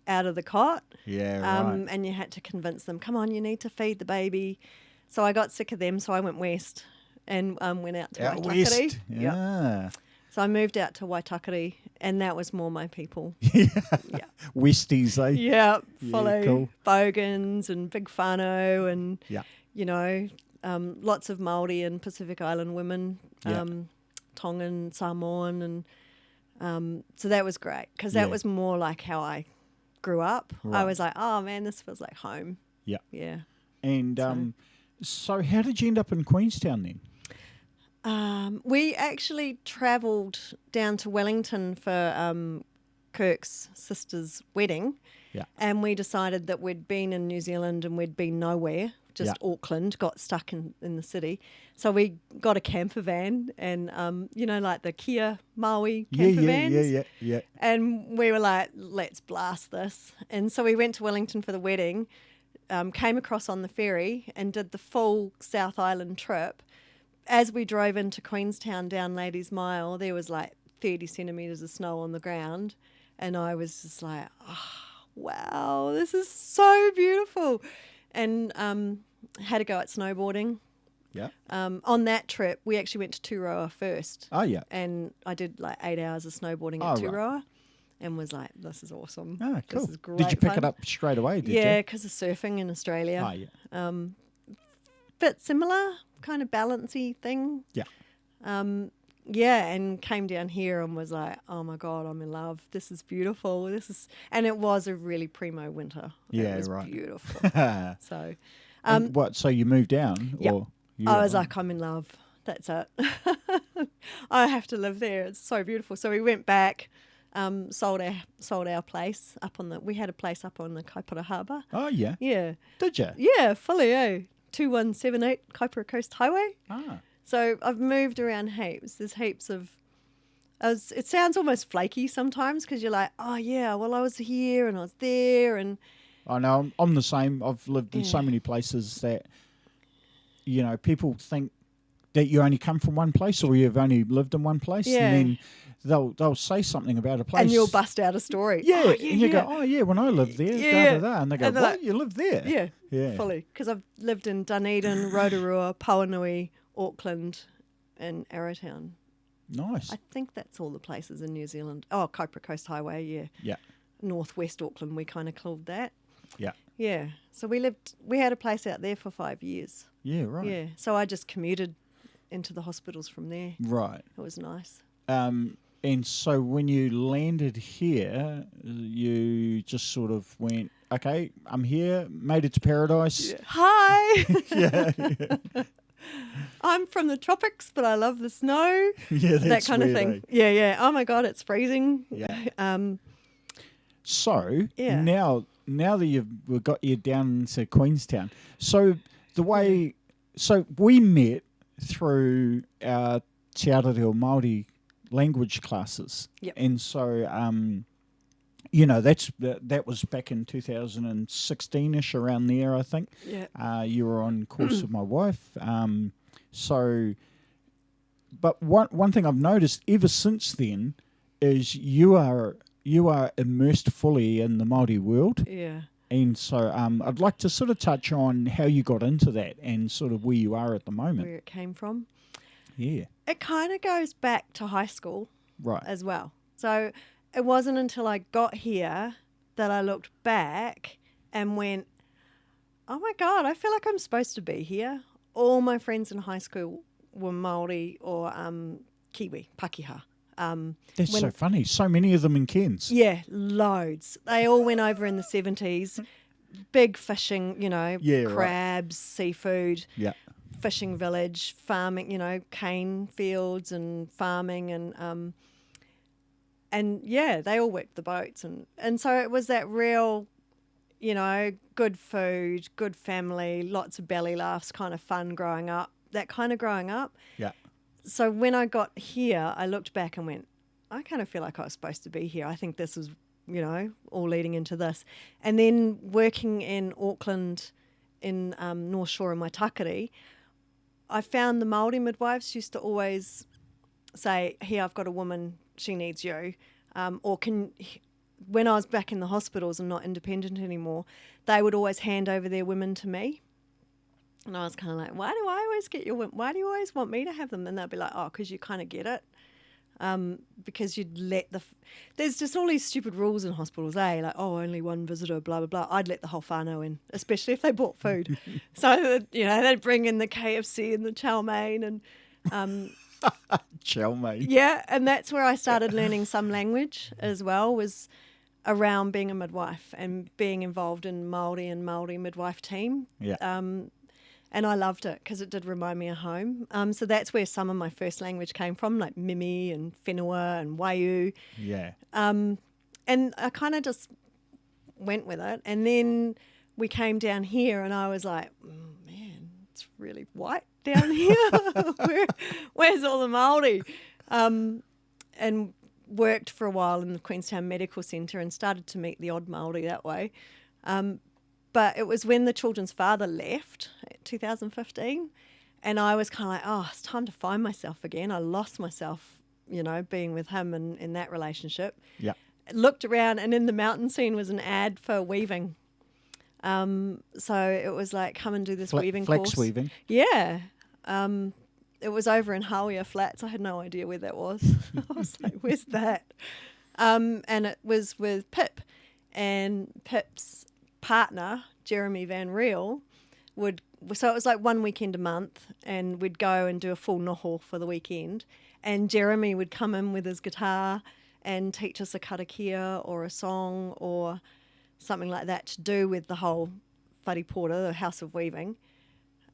out of the cot. Yeah, right. And you had to convince them, come on, you need to feed the baby. So I got sick of them, so I went west and went out to Waitakere. West. Yeah. Yep. So I moved out to Waitakere, and that was more my people. Yeah. Yeah. Westies, eh? Yeah, follow cool. bogans and big whānau and, you know, lots of Māori and Pacific Island women, Tongan, Samoan, and so that was great because that was more like how I grew up. Right. I was like, oh man, this feels like home. Yeah. Yeah. And so how did you end up in Queenstown then? We actually travelled down to Wellington for Kirk's sister's wedding. Yeah. And we decided that we'd been in New Zealand and we'd been nowhere, just Auckland, got stuck in the city. So we got a camper van and, you know, like the Kia Maui camper vans. Yeah. And we were like, let's blast this. And so we went to Wellington for the wedding, came across on the ferry and did the full South Island trip. As we drove into Queenstown down Ladies Mile, there was like 30 centimetres of snow on the ground. And I was just like, oh, wow, this is so beautiful. And had to go at snowboarding. Yeah. On that trip, we actually went to Turoa first. Oh, yeah. And I did like 8 hours of snowboarding at Turoa and was like, this is awesome. Oh, cool. This is great Did you pick fun. it up straight away, did you? Yeah, because of surfing in Australia. Oh, yeah. Bit similar, kind of balancy thing. Yeah. Yeah, and came down here and was like, oh my God, I'm in love. This is beautiful. And it was a really primo winter. Yeah, it was right. beautiful. So, and what? So you moved down? Yeah. Or I was like, I'm in love. That's it. I have to live there. It's so beautiful. So we went back, sold our place up on we had a place up on the Kaipara Harbour. Oh, yeah. Yeah. Did you? Yeah, fully, 2178 Kaipara Coast Highway. Ah. So I've moved around heaps. There's heaps of... it sounds almost flaky sometimes because you're like, oh, yeah, well, I was here and I was there. And I know. I'm the same. I've lived in so many places that, you know, people think that you only come from one place or you've only lived in one place. Yeah. And then they'll say something about a place. And you'll bust out a story. Yeah. Oh, and you go, oh, yeah, when I lived there, da, da, da. And they go, And what? like, You lived there? Yeah, Yeah. fully. Because I've lived in Dunedin, Rotorua, Pauanui, Auckland and Arrowtown. Nice. I think that's all the places in New Zealand. Oh, Kaipara Coast Highway, yeah. Yeah. northwest Auckland, we kind of called that. Yeah. Yeah. So we had a place out there for 5 years. Yeah, right. Yeah. So I just commuted into the hospitals from there. Right. It was nice. And so when you landed here, you just sort of went, okay, I'm here, made it to paradise. Yeah. Hi. Yeah. I'm from the tropics, but I love the snow. Yeah, that's that kind of thing. Yeah. Oh my God, it's freezing. Yeah. So now that we've got you down to Queenstown, so so we met through our Te Reo Māori language classes. Yep. And so that was back in 2016ish, around there, I think. Yeah. You were on course with my wife. But one thing I've noticed ever since then is you are immersed fully in the Māori world. Yeah. And so I'd like to sort of touch on how you got into that and sort of where you are at the moment. Where it came from. Yeah. It kind of goes back to high school. Right. As well. So it wasn't until I got here that I looked back and went, oh my God, I feel like I'm supposed to be here. All my friends in high school were Māori or Kiwi, Pakeha. That's so funny. So many of them in Cairns. Yeah, loads. They all went over in the 70s. Big fishing, crabs, seafood. Yeah. Fishing village, farming, cane fields and farming and yeah, they all worked the boats and so it was that real, good food, good family, lots of belly laughs, kind of fun growing up, that kind of growing up. Yeah. So when I got here, I looked back and went, I kind of feel like I was supposed to be here. I think this is, all leading into this. And then working in Auckland in North Shore in my takari, I found the Māori midwives used to always say, here, I've got a woman, she needs you. When I was back in the hospitals and not independent anymore, they would always hand over their women to me. And I was kind of like, why do I always get your women? Why do you always want me to have them? And they'd be like, oh, because you kind of get it. Because you'd let there's just all these stupid rules in hospitals, like, oh, only one visitor, blah, blah, blah. I'd let the whole whānau in, especially if they bought food. So, they'd bring in the KFC and the chow mein and... chow mein. Yeah, and that's where I started learning some language as well, was around being a midwife and being involved in Māori and Māori midwife team. Yeah. And I loved it because it did remind me of home. So that's where some of my first language came from, like Mimi and Whenua and Waiu. Yeah. And I kind of just went with it. And then we came down here and I was like, man, it's really white down here. Where's all the Māori? And worked for a while in the Queenstown Medical Centre and started to meet the odd Māori that way. But it was when the children's father left, 2015, and I was kind of like, oh, it's time to find myself again. I lost myself, being with him and in that relationship. Yeah. Looked around, and in the mountain scene was an ad for weaving. So it was like, come and do this weaving course. Flax weaving. Yeah. It was over in Hauia Flats. I had no idea where that was. I was like, where's that? And it was with Pip, and Pip's partner, Jeremy Van Reel, so it was like 1 weekend a month, and we'd go and do a full noho for the weekend, and Jeremy would come in with his guitar and teach us a karakia or a song or something like that to do with the whole wharipora, the House of Weaving.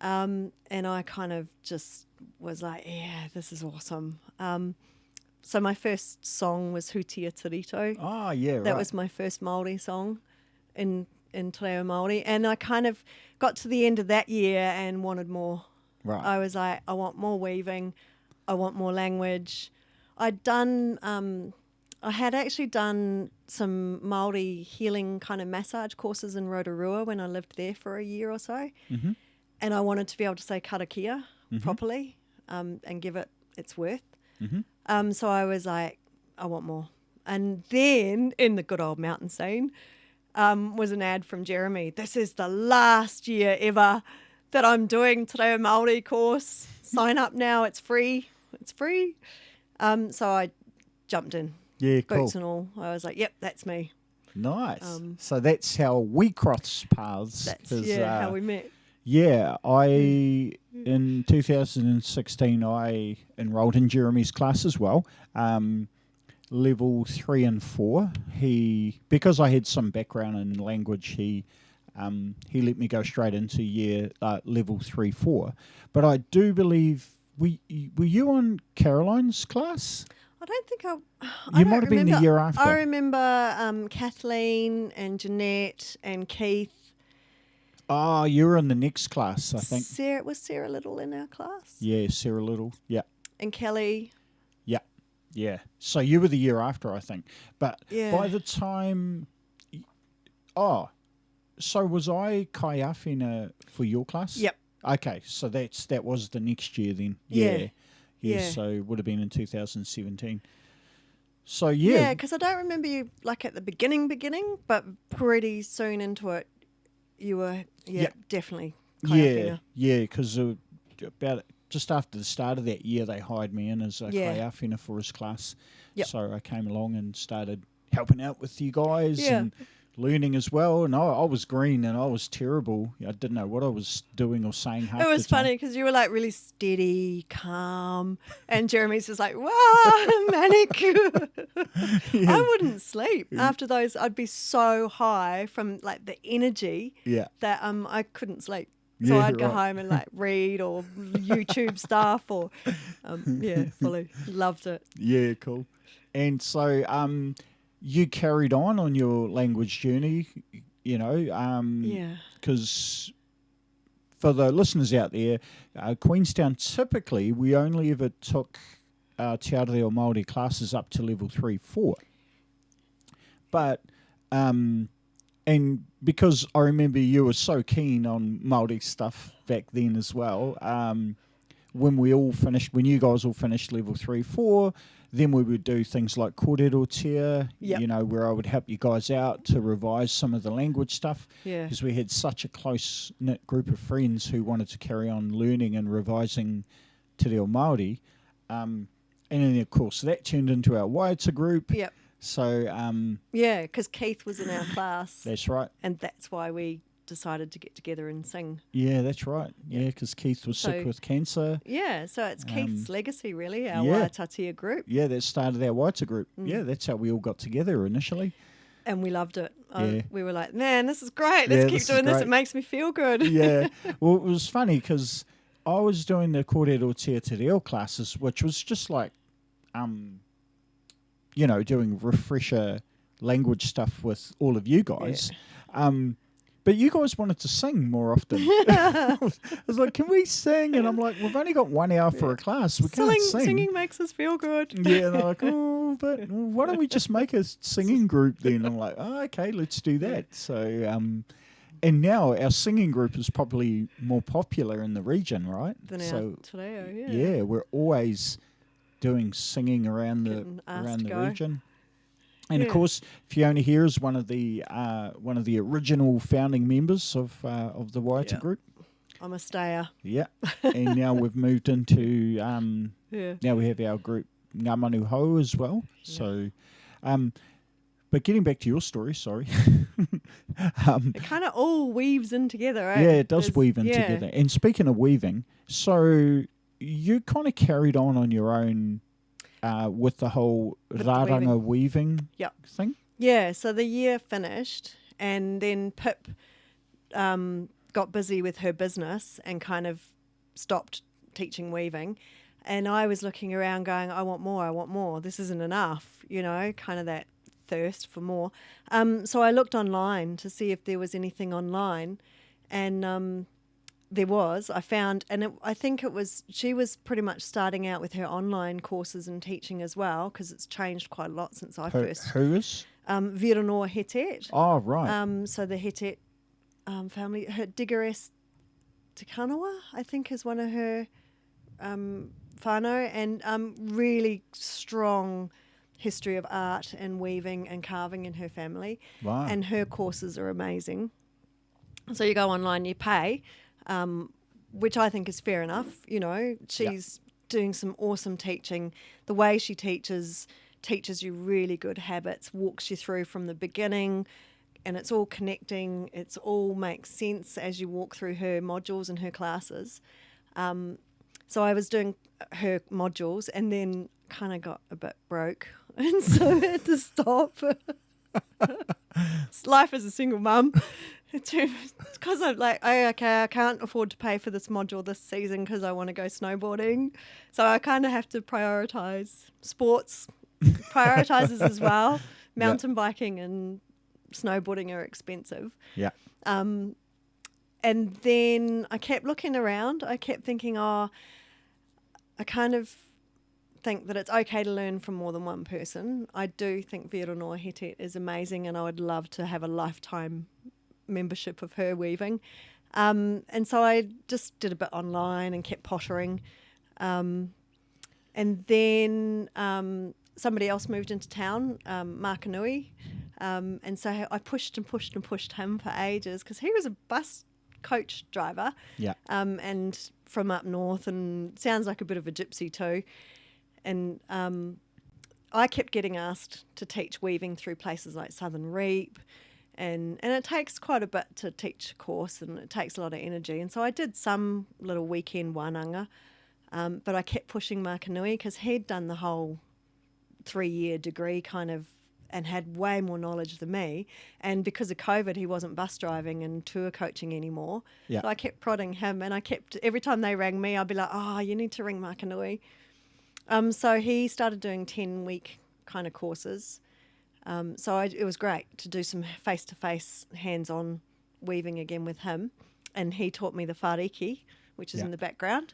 And I kind of just was like, yeah, this is awesome. So my first song was Hutia Tirito. Oh, yeah, right. That was my first Māori song in Te Reo Māori. And I kind of got to the end of that year and wanted more. Right. I was like, I want more weaving. I want more language. I had actually done some Māori healing kind of massage courses in Rotorua when I lived there for a year or so. Mm-hmm. And I wanted to be able to say karakia properly and give it its worth. Mm-hmm. So I was like, I want more. And then in the good old mountain scene was an ad from Jeremy. This is the last year ever that I'm doing Te Reo Māori course. Sign up now. It's free. It's free. So I jumped in. Yeah, cool. Boots and all. I was like, yep, that's me. Nice. So that's how we crossed paths. That's how we met. Yeah, in 2016 I enrolled in Jeremy's class as well, level 3 and 4. Because I had some background in language, he let me go straight into level 3, 4. But I do believe were you on Caroline's class? I don't think You might have been the year after. I remember Kathleen and Jeanette and Keith. Oh, you were in the next class, I think. Was Sarah Little in our class? Yeah, Sarah Little. Yeah. And Kelly. Yeah. Yeah. So you were the year after, I think. But by the time... Oh, so was I kai awhina for your class? Yep. Okay, so that was the next year then. Yeah, so it would have been in 2017. So, Yeah, because I don't remember you, like, at the beginning, but pretty soon into it, you were, definitely kai awhina. Yeah, because about just after the start of that year, they hired me in as a kai awhina for his class. Yep. So I came along and started helping out with you guys and learning as well. And I was green and I was terrible. I didn't know what I was doing or saying half the time. It was funny because you were like really steady, calm, and Jeremy's just like, wow, manic. I wouldn't sleep. After those, I'd be so high from like the energy that I couldn't sleep. So I'd go home and like read or YouTube stuff or, fully loved it. Yeah, cool. And so you carried on your language journey, because for the listeners out there, Queenstown, typically we only ever took Te Reo Māori classes up to level 3, 4. But, and because I remember you were so keen on Māori stuff back then as well, when you guys all finished level 3, 4, then we would do things like kōrero, where I would help you guys out to revise some of the language stuff. Because we had such a close-knit group of friends who wanted to carry on learning and revising Te Reo Māori. And then, of course, that turned into our Waiata group. Yep. So... because Keith was in our class. That's right. And that's why we decided to get together and sing. Yeah, that's right. Yeah, because Keith was sick with cancer. Yeah, so it's Keith's legacy, really, our Waitatia group. Yeah, that started our Waiata group. Yeah, that's how we all got together initially. And we loved it. We were like, man, this is great. Let's keep doing this. It makes me feel good. Yeah. Well, it was funny because I was doing the kōrero te reo classes, which was just like, doing refresher language stuff with all of you guys. Yeah. But you guys wanted to sing more often. I was like, can we sing? And I'm like, we've only got 1 hour for a class. We can't sing. Singing makes us feel good. Yeah, and they're like, but why don't we just make a singing group then? I'm like, okay, let's do that. So, and now our singing group is probably more popular in the region, right? Than our Te Reo, yeah, we're always doing singing around the region. And of course, Fiona here is one of the original founding members of the Waiata group. I'm a stayer. Yeah, and now we've moved into now we have our group Ngā Manu Hou as well. Yeah. So, but getting back to your story, sorry. It kind of all weaves in together, right? Yeah, it does weave in together. And speaking of weaving, so you kind of carried on your own. With the whole Raranga weaving thing? Yeah, so the year finished and then Pip got busy with her business and kind of stopped teaching weaving. And I was looking around going, I want more. This isn't enough, kind of that thirst for more. So I looked online to see if there was anything online and there was. I found, and I think she was pretty much starting out with her online courses and teaching as well, because it's changed quite a lot since I first. Who is? Viranoa Hetet. Oh, right. So the Hetet family, her Digares Te Kanawa, I think, is one of her whānau, and really strong history of art and weaving and carving in her family. Wow. And her courses are amazing. So you go online, you pay, which I think is fair enough. She's doing some awesome teaching. The way she teaches teaches you really good habits, walks you through from the beginning, and it's all connecting. It's all makes sense as you walk through her modules and her classes. So I was doing her modules and then kind of got a bit broke, and so I had to stop. Life as a single mum. Because I'm like, I can't afford to pay for this module this season because I want to go snowboarding. So I kind of have to prioritise sports, prioritises as well. Mountain biking and snowboarding are expensive. Yeah. And then I kept looking around. I kept thinking, I kind of think that it's okay to learn from more than one person. I do think Vero Noa Hete is amazing, and I would love to have a lifetime membership of her weaving. And so I just did a bit online and kept pottering. And then somebody else moved into town, Makanui. And so I pushed and pushed and pushed him for ages because he was a bus coach driver. Yeah. And from up north, and sounds like a bit of a gypsy too. And I kept getting asked to teach weaving through places like Southern Reap. And it takes quite a bit to teach a course, and it takes a lot of energy. And so I did some little weekend wānanga, but I kept pushing Makanui because he'd done the whole 3-year degree kind of and had way more knowledge than me. And because of COVID, he wasn't bus driving and tour coaching anymore. Yeah. So I kept prodding him, and every time they rang me, I'd be like, you need to ring Makanui. So he started doing 10-week kind of courses. So it was great to do some face-to-face, hands-on weaving again with him. And he taught me the whāriki, which is in the background.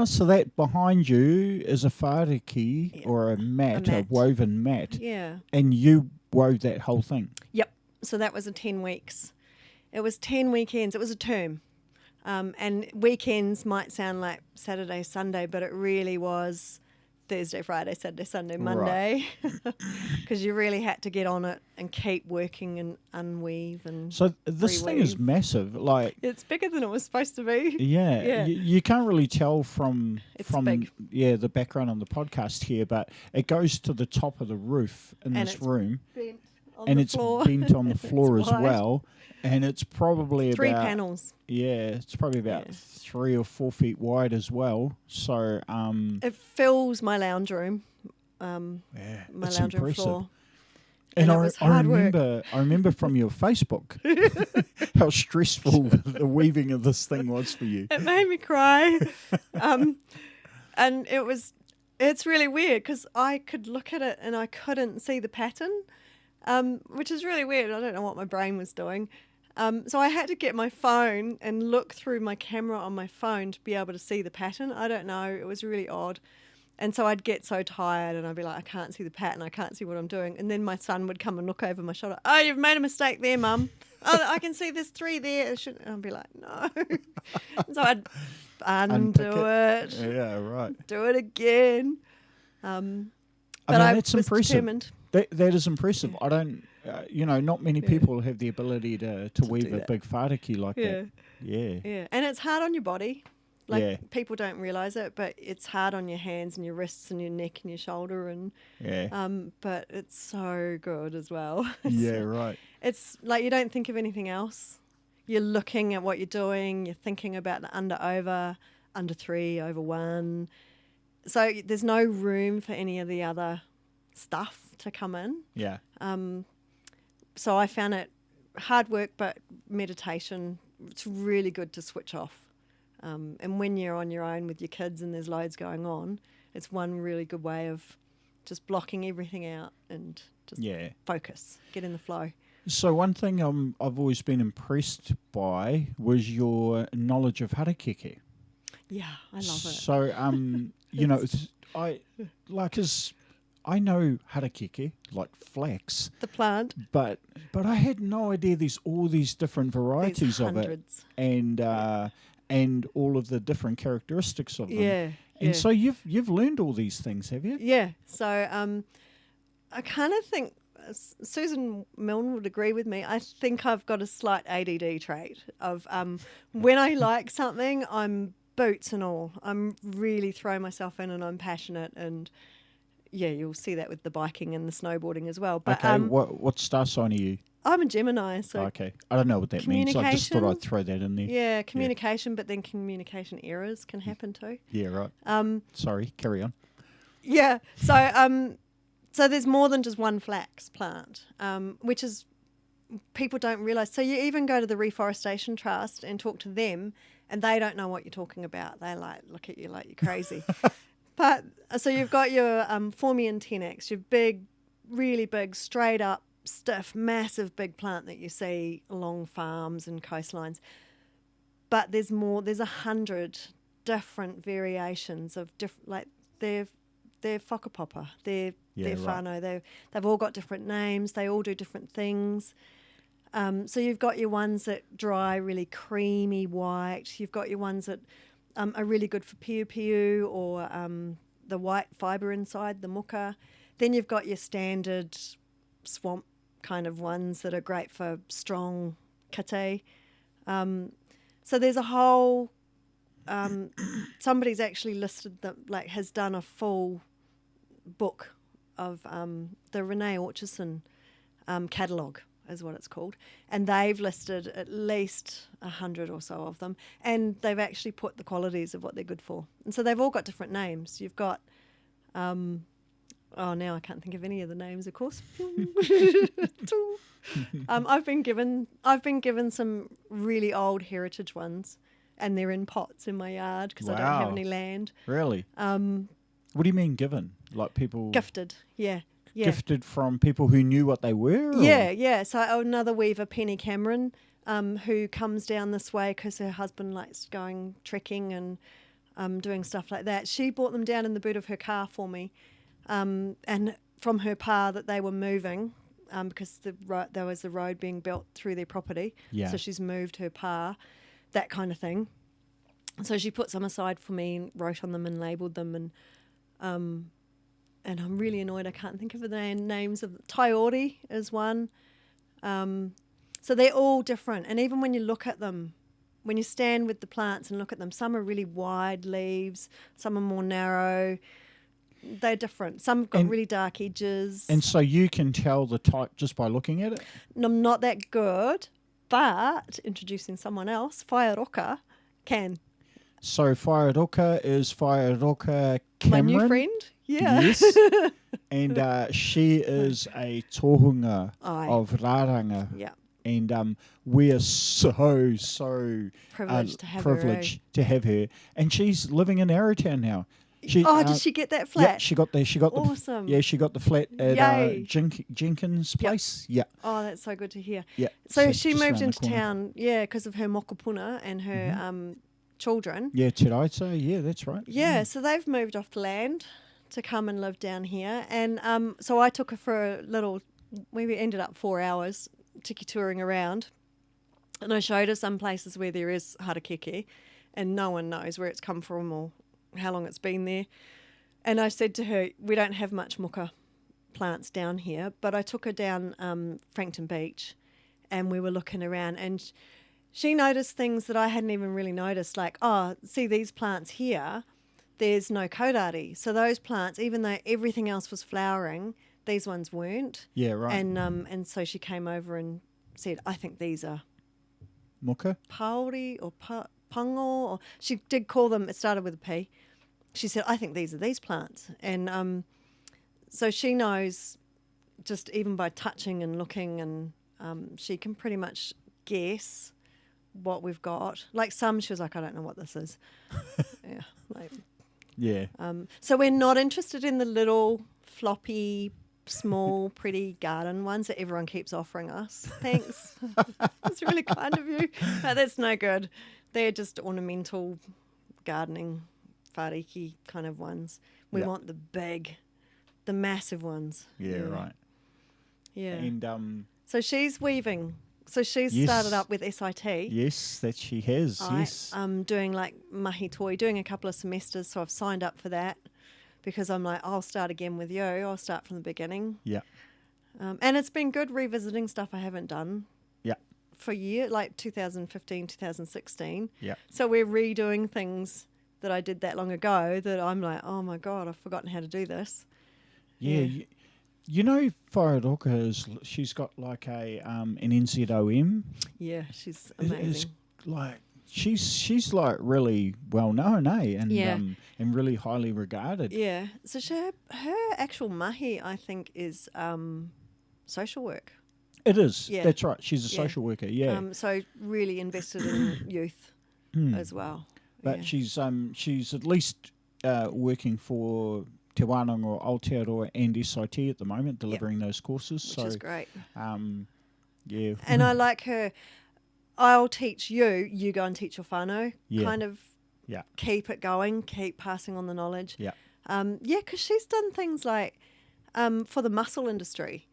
So that behind you is a whāriki or a mat, a woven mat. Yeah. And you wove that whole thing? Yep. So that was 10 weeks. It was 10 weekends. It was a term. And weekends might sound like Saturday, Sunday, but it really was Thursday, Friday, Saturday, Sunday, Monday, because you really had to get on it and keep working and unweave and so this thing is massive. Like it's bigger than it was supposed to be. Yeah. You can't really tell from big. the background on the podcast here, but it goes to the top of the roof in this room, bent on and the it's floor. bent on the floor as wide. well. And it's probably 3 about panels. Yeah, it's probably about 3 or 4 feet wide as well. So it fills my lounge room. My it's lounge room impressive. floor. And it was hard work. I remember from your Facebook how stressful the weaving of this thing was for you. It made me cry. And it's really weird because I could look at it and I couldn't see the pattern, which is really weird. I don't know what my brain was doing. So I had to get my phone and look through my camera on my phone to be able to see the pattern. I don't know. It was really odd. And so I'd get so tired and I'd be like, I can't see the pattern. I can't see what I'm doing. And then my son would come and look over my shoulder. Oh, you've made a mistake there, Mum. Oh, I can see there's 3 there. And I'd be like, no. So I'd undo it. Yeah, right. Do it again. But I was impressive. determined. That is impressive. I don't, not many people have the ability to weave a big whāriki like that. Yeah. And it's hard on your body. People don't realise it, but it's hard on your hands and your wrists and your neck and your shoulder, and but it's so good as well. Yeah, right. It's like you don't think of anything else. You're looking at what you're doing. You're thinking about the under 3, over 1. So there's no room for any of the other stuff to come in. Yeah. So I found it hard work, but meditation. It's really good to switch off. And when you're on your own with your kids and there's loads going on, it's one really good way of just blocking everything out and just focus, get in the flow. So one thing I've always been impressed by was your knowledge of harakeke. Yeah, I love it. So, I know harakeke, like flax. The plant. But I had no idea there's all these different varieties of it. And all of the different characteristics of them. Yeah. And so you've learned all these things, have you? Yeah. So I kind of think Susan Milne would agree with me. I think I've got a slight ADD trait of when I like something, I'm boots and all. I'm really throw myself in and I'm passionate and yeah, you'll see that with the biking and the snowboarding as well. But Okay, what star sign are you? I'm a Gemini, so Okay, I don't know what that means. I just thought communication? I'd throw that in there. yeah, communication, but then communication errors can happen too. Yeah, right. Sorry, carry on. Yeah, so there's more than just one flax plant, which is people don't realise. So you even go to the Reforestation Trust and talk to them, and they don't know what you're talking about. They like look at you like you're crazy. But so you've got your Formian tenax, your big, really big, straight up, stiff, massive big plant that you see along farms and coastlines. But there's more. There's 100 different variations of different, like they're whakapapa, they're whānau. They've all got different names. They all do different things. So you've got your ones that dry really creamy white. You've got your ones that are really good for piu piu or the white fibre inside, the muka. Then you've got your standard swamp kind of ones that are great for strong kite. So there's a whole... somebody's actually listed them, like has done a full book of the Renee Orchardson catalogue is what it's called, and they've listed at least 100 or so of them, and they've actually put the qualities of what they're good for, and so they've all got different names. You've got now I can't think of any of the names, of course. I've been given some really old heritage ones, and they're in pots in my yard because I don't have any land. Really? What do you mean given? Like people... Gifted, yeah. Gifted from people who knew what they were? Or? Yeah. So another weaver, Penny Cameron, who comes down this way because her husband likes going trekking and doing stuff like that. She brought them down in the boot of her car for me, and from her pa that they were moving because there was a road being built through their property. Yeah. So she's moved her pa, that kind of thing. So she put some aside for me and wrote on them and labelled them, and I'm really annoyed I can't think of the names of... Taiori is one. So they're all different, and even when you look at them, when you stand with the plants and look at them, some are really wide leaves, some are more narrow. They're different. Some have got really dark edges. And so you can tell the type just by looking at it? I'm not that good, but introducing someone else, Whaiaroka, can. So Whaiaroka is Whaiaroka Cameron. My new friend? Yeah. Yes. And she is a tohunga of Raranga. Yeah. And we are so privileged to have her. And she's living in Arrowtown now. Did she get that flat? Yeah, she got awesome. She got the flat at Jenkins' place. Yep. Yeah. Oh, that's so good to hear. Yeah. So she moved into town, because of her mokopuna and her children. Yeah, Te Raita, yeah, that's right. Yeah, so they've moved off the land to come and live down here. And so I took her for a little, we ended up 4 hours tiki touring around. And I showed her some places where there is harakeke and no one knows where it's come from or how long it's been there. And I said to her, we don't have much muka plants down here, but I took her down Frankton Beach and we were looking around, and she noticed things that I hadn't even really noticed, like, see these plants here, there's no kodari. So those plants, even though everything else was flowering, these ones weren't. Yeah, right. And so she came over and said, I think these are muka, paori or pango, or she did call them, it started with a P. She said, I think these are these plants. And so she knows just even by touching and looking, and she can pretty much guess what we've got. Like some, she was like, I don't know what this is. So we're not interested in the little floppy, small, pretty garden ones that everyone keeps offering us. Thanks. That's really kind of you. No, that's no good. They're just ornamental gardening, whāriki kind of ones. We want the big, the massive ones. Yeah, right. Yeah. And so she's weaving. So she's started up with SIT. Yes, that she has. Yes. Doing like mahi toi, doing a couple of semesters. So I've signed up for that because I'm like, I'll start again with you. I'll start from the beginning. Yeah. And it's been good revisiting stuff I haven't done. Yeah. For years, like 2015, 2016. Yeah. So we're redoing things that I did that long ago that I'm like, oh my God, I've forgotten how to do this. Yeah. You know, Whairoka she's got like an NZOM. Yeah, she's amazing. It's like she's like really well known, and and really highly regarded. Yeah. So her actual mahi, I think, is social work. It is. Yeah. That's right. She's a social worker. Yeah. So really invested in youth as well. But she's at least working for Te Wānanga or Aotearoa and SIT at the moment, delivering those courses. Which is great. Yeah. And I like her. I'll teach you. You go and teach your whānau. Yeah. Kind of. Yeah. Keep it going. Keep passing on the knowledge. Yeah. Because she's done things like for the mussel industry.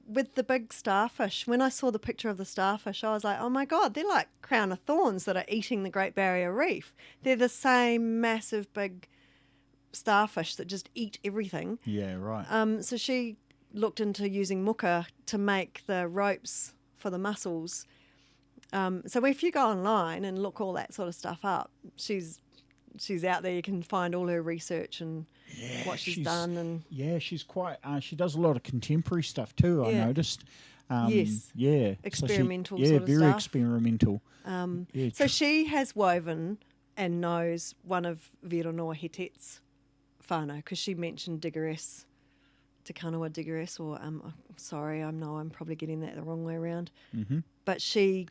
With the big starfish, when I saw the picture of the starfish, I was like, oh my God, they're like crown of thorns that are eating the Great Barrier Reef. They're the same massive big starfish that just eat everything. Yeah, right. So she looked into using muka to make the ropes for the mussels. So if you go online and look all that sort of stuff up, she's out there. You can find all her research and what she's done. And she's quite. She does a lot of contemporary stuff too. I noticed. Yes. Yeah. Experimental. So sort of very stuff. experimental. So she has woven and knows one of Vironoa Hetet's whānau, because she mentioned Diggoress, Te Kanawa Diggoress, or sorry, I'm probably getting that the wrong way around. Mm-hmm. But she.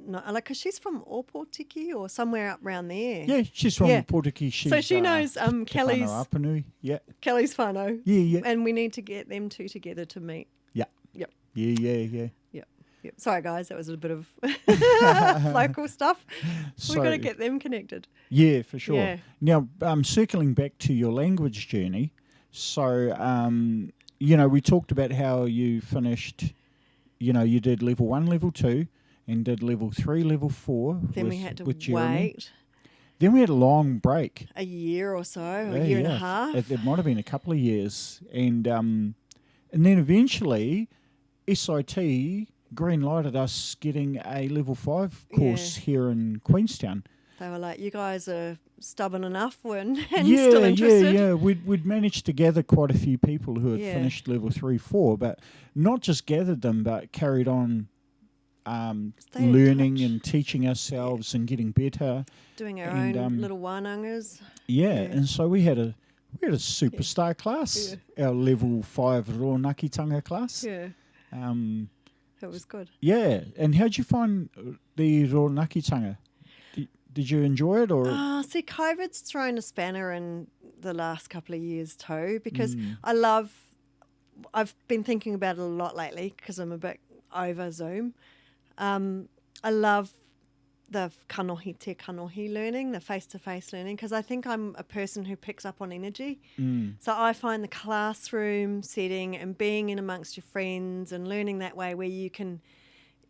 No, because she's from Opotiki or somewhere up around there. Yeah, she's from Opotiki. So she knows Kelly's Apanui. Yeah. Kelly's whānau. Yeah. And we need to get them two together to meet. Yeah. Yep. Yeah. Yep. Sorry, guys, that was a bit of local stuff. We've got to get them connected. Yeah, for sure. Yeah. Now, circling back to your language journey, so, we talked about how you finished, you did level 1, level 2, and did level 3, level 4. Then we had to wait. Then we had a long break. A year or so, a year and a half. It might have been a couple of years. And then eventually, SIT green-lighted us getting a level 5 course here in Queenstown. They were like, you guys are stubborn enough and still interested. Yeah. We'd managed to gather quite a few people who had finished level 3, 4, but not just gathered them, but carried on learning and teaching ourselves and getting better, doing our own little wānangas. And so we had a superstar class, our level 5 rōnakitanga class. It was good. And how'd you find the rōnakitanga? Did you enjoy it, or? See, COVID's thrown a spanner in the last couple of years too, because I've been thinking about it a lot lately because I'm a bit over Zoom. I love the kanohi te kanohi learning, the face-to-face learning, because I think I'm a person who picks up on energy. So I find the classroom setting and being in amongst your friends and learning that way where you can,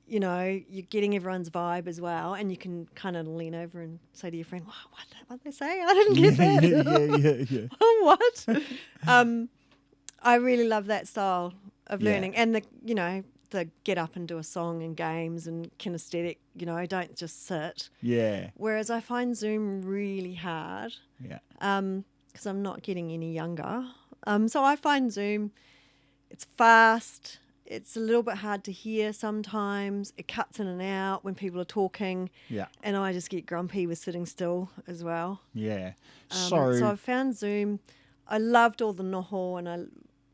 you're getting everyone's vibe as well, and you can kind of lean over and say to your friend, what did they say? I didn't get that. Yeah. What? I really love that style of learning. And the get up and do a song and games and kinesthetic, don't just sit. Yeah. Whereas I find Zoom really hard. Yeah. Because I'm not getting any younger. So I find Zoom, it's fast. It's a little bit hard to hear sometimes. It cuts in and out when people are talking. Yeah. And I just get grumpy with sitting still as well. Yeah. So I found Zoom. I loved all the noho and I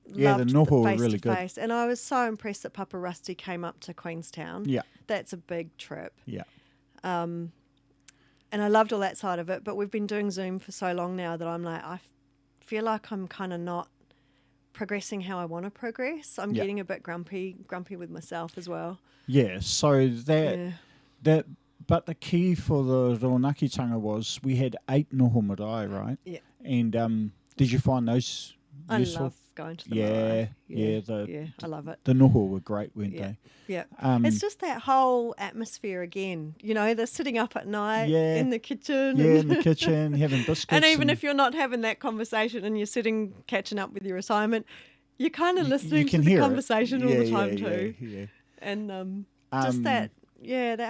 loved the noho the were really good. face-to-face. And I was so impressed that Papa Rusty came up to Queenstown. Yeah. That's a big trip. Yeah. And I loved all that side of it. But we've been doing Zoom for so long now that I'm like, I feel like I'm kind of not progressing how I want to progress. I'm getting a bit grumpy with myself as well. Yeah, so but the key for the rōnakitanga was we had 8 noho marae, right? Yeah. And did you find those useful? I love going to the marae. I love it. The noho were great, weren't they? Yeah. It's just that whole atmosphere again. They're sitting up at night in the kitchen. Yeah, in the kitchen, having biscuits. And even if you're not having that conversation and you're sitting catching up with your assignment, you're kind of listening to the conversation all the time too. Yeah. And just that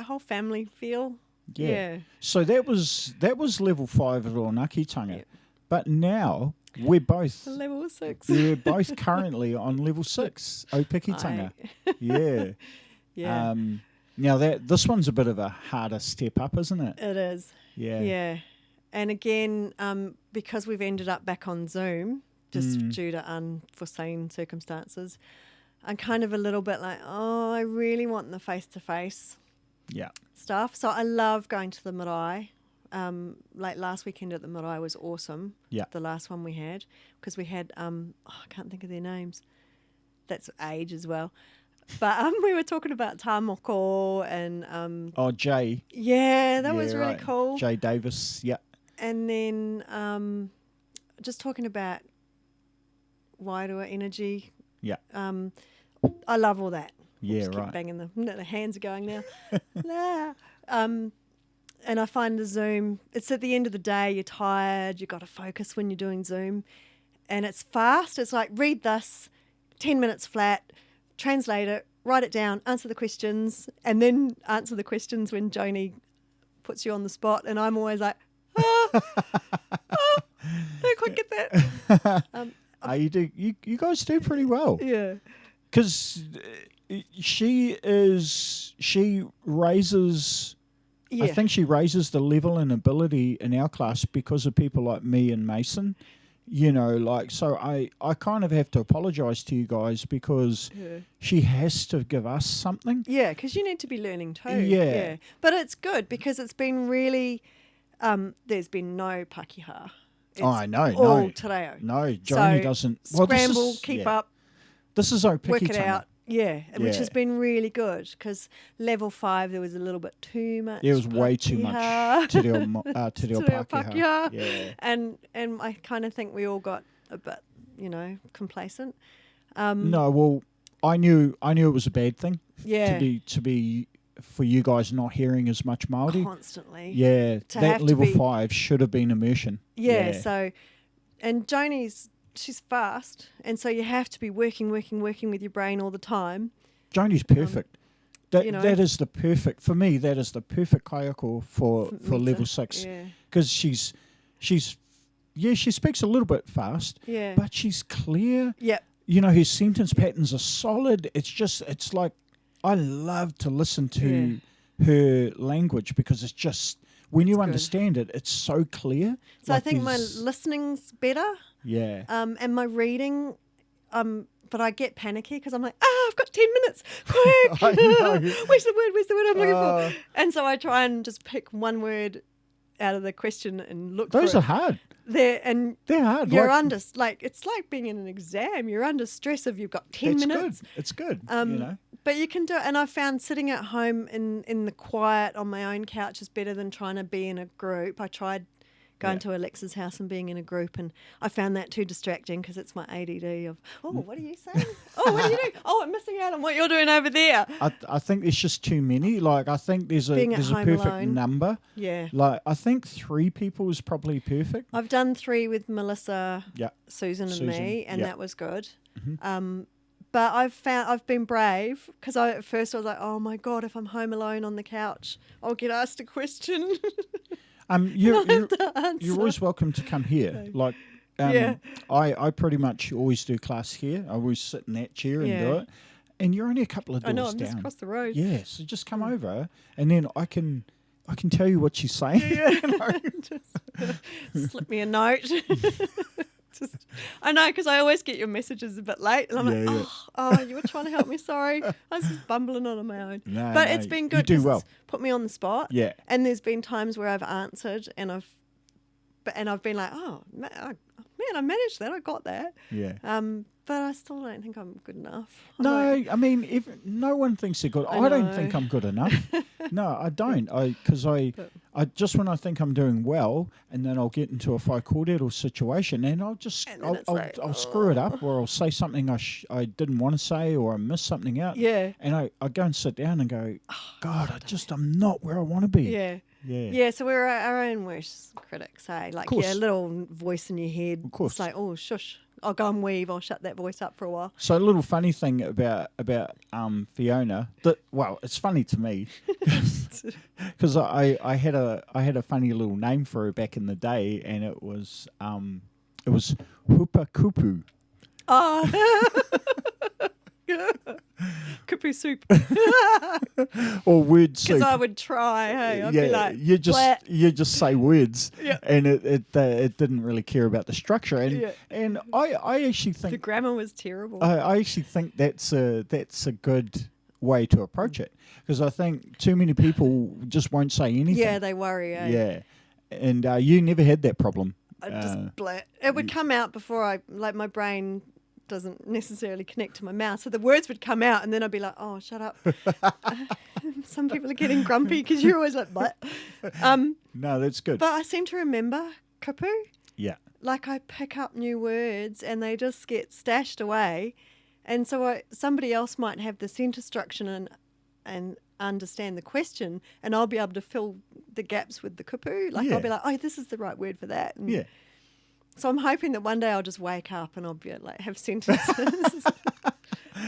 whole family feel. Yeah. So that was level 5 rōnakitanga. Yeah. But now We're both Level 6. we're both currently on level 6. Opikitanga. Yeah. Yeah. Now this one's a bit of a harder step up, isn't it? It is. Yeah. Yeah. And again, because we've ended up back on Zoom, just due to unforeseen circumstances, I'm kind of a little bit like, oh, I really want the face-to-face stuff. So I love going to the marae. Like last weekend at the marae was awesome. Yeah. The last one we had, because we had, I can't think of their names. That's age as well. But we were talking about tāmoko and... Jay. Yeah, that was really cool. Jay Davis, yeah. And then just talking about Wairua energy. Yeah. I love all that. Yeah, just keep right. banging the hands are going now. And I find the Zoom, it's at the end of the day, you're tired, you've got to focus when you're doing Zoom. And it's fast. It's like, read this, 10 minutes flat, translate it, write it down, answer the questions, and then answer the questions when Joni puts you on the spot. And I'm always like, I don't quite get that. You guys do pretty well. Yeah. Because she raises... Yeah. I think she raises the level and ability in our class because of people like me and Mason. You know, like, so I kind of have to apologise to you guys because she has to give us something. Yeah, because you need to be learning too. Yeah. But it's good because it's been really, there's been no pakiha. It's all te reo. No, Johnny doesn't. Well, scramble, keep up. This is Opikitanga. Work it out. Yeah, which has been really good because level 5 there was a little bit too much. There was way too much Te Reo Pakeha. Yeah. And I kind of think we all got a bit, complacent. No, well, I knew it was a bad thing. Yeah. To be for you guys not hearing as much Māori constantly. Yeah, that level 5 should have been immersion. Yeah. So, and she's fast, and so you have to be working with your brain all the time. Joni's perfect. That is the perfect, for me, that is the perfect kaiako for level 6. Because she speaks a little bit fast, but she's clear. Yep. Her sentence patterns are solid. It's like, I love to listen to her language because it's just, when you understand it, it's so clear. So I think my listening's better. Yeah. And my reading, but I get panicky because I'm like, I've got 10 minutes. Quick. I know. Where's the word I'm looking for? And so I try and just pick one word out of the question and look for it. Those are hard. They're hard. You're under, it's like being in an exam. You're under stress if you've got 10 minutes. It's good. But you can do it. And I found sitting at home in the quiet on my own couch is better than trying to be in a group. I tried going to Alexa's house and being in a group, and I found that too distracting because it's my ADD of, what are you saying? What are you doing? I'm missing out on what you're doing over there. I think there's just too many. Like, I think there's a perfect alone. number. Yeah. Like, I think 3 people is probably perfect. I've done 3 with Melissa, Susan and me, and that was good. Mm-hmm. But I've been brave because at first I was like, oh my God, if I'm home alone on the couch, I'll get asked a question. You're always welcome to come here. Like, I pretty much always do class here. I always sit in that chair and do it. And you're only a couple of doors down. I know, I'm just across the road. Yeah, so just come over, and then I can tell you what she's saying. Just slip me a note. I know, because I always get your messages a bit late, and I'm like, you were trying to help me. Sorry, I was just bumbling on my own. But it's been good. You do well. It's put me on the spot. Yeah. And there's been times where I've answered, and I've been like, man, I managed that. I got that. Yeah. But I still don't think I'm good enough. I mean, if no one thinks they're good, I don't think I'm good enough. No, I don't. Because I just when I think I'm doing well, and then I'll get into a whaikōrero situation, and I'll screw it up, or I'll say something I didn't want to say, or I miss something out. Yeah. And I go and sit down and go, God, I'm not where I want to be. Yeah. Yeah. Yeah, so we're our own worst critics, hey? Like, your little voice in your head. Of course. It's like, oh, shush. I'll go and weave. I'll shut that voice up for a while. So a little funny thing about Fiona. It's funny to me because I had a funny little name for her back in the day, and it was It was Whakatipu. Oh. Kupu soup. Or word soup. Because I would try, hey. I'd be like, you just say words, Yeah. and it didn't really care about the structure, and Yeah. and I actually think the grammar was terrible. I actually think that's a good way to approach it, because I think too many people just won't say anything. Yeah, they worry, eh? Yeah, and you never had that problem. I just it would come out before my brain doesn't necessarily connect to my mouth, so the words would come out, and then I'd be like, "Oh, shut up." Some people are getting grumpy because you're always like, "But." No, that's good. But I seem to remember kupu. Yeah. Like I pick up new words and they just get stashed away, and so somebody else might have the sentence structure and understand the question, and I'll be able to fill the gaps with the kupu. Like I'll be like, "Oh, this is the right word for that." And Yeah. so I'm hoping that one day I'll just wake up and I'll be like have sentences.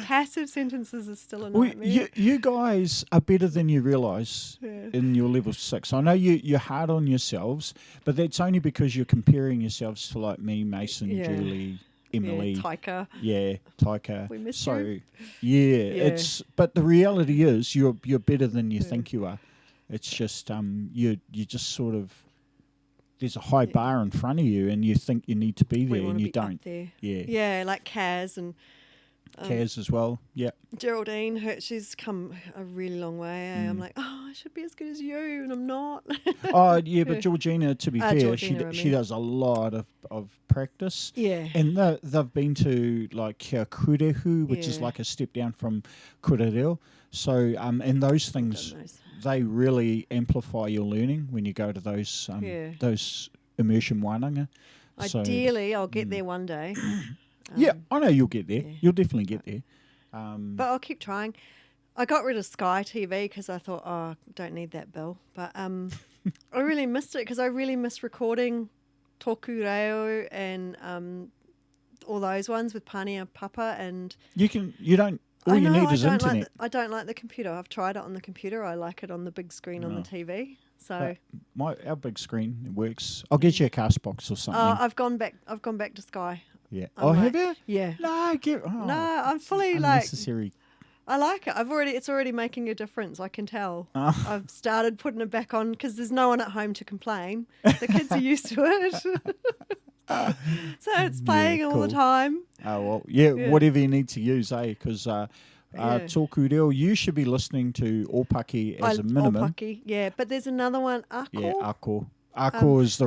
Passive sentences are still a nightmare. You guys are better than you realise in your level 6. I know you're hard on yourselves, but that's only because you're comparing yourselves to like me, Mason, Julie, Emily, Taika. Yeah, Taika. We miss you. It's but the reality is you're better than you think you are. It's just you just sort of. There's a high bar in front of you, and you think you need to be there, and you don't. There. Yeah. Yeah, like Kaz and Kaz as well. Yeah. Geraldine, she's come a really long way. I'm like, oh, I should be as good as you, and I'm not. Oh, yeah, but Georgina, to be fair, Georgina, she does a lot of practice. Yeah. And they've been to like Kia Kurehu, which is like a step down from Kurereo. So, and those things, they really amplify your learning when you go to those immersion wānanga. Ideally, I'll get there one day. Yeah, I know you'll get there. You'll definitely get there. But I'll keep trying. I got rid of Sky TV because I thought, oh, don't need that bill. But I really missed it because I really missed recording Tōku Reo and all those ones with Pānia Papa. And you don't. All you need is internet. I don't like the computer. I've tried it on the computer. I like it on the big screen on the TV. So our big screen works. I'll get you a cast box or something. I've gone back to Sky. Yeah. Have you? Yeah. No, I'm fully unnecessary. I like it. It's already making a difference. I can tell. I've started putting it back on because there's no one at home to complain. The kids are used to it. So it's playing all the time. Oh, well, whatever you need to use, Because Tōku Reo, you should be listening to Opaki as a minimum. Opaki, but there's another one, Ako. Yeah, Ako. Ako is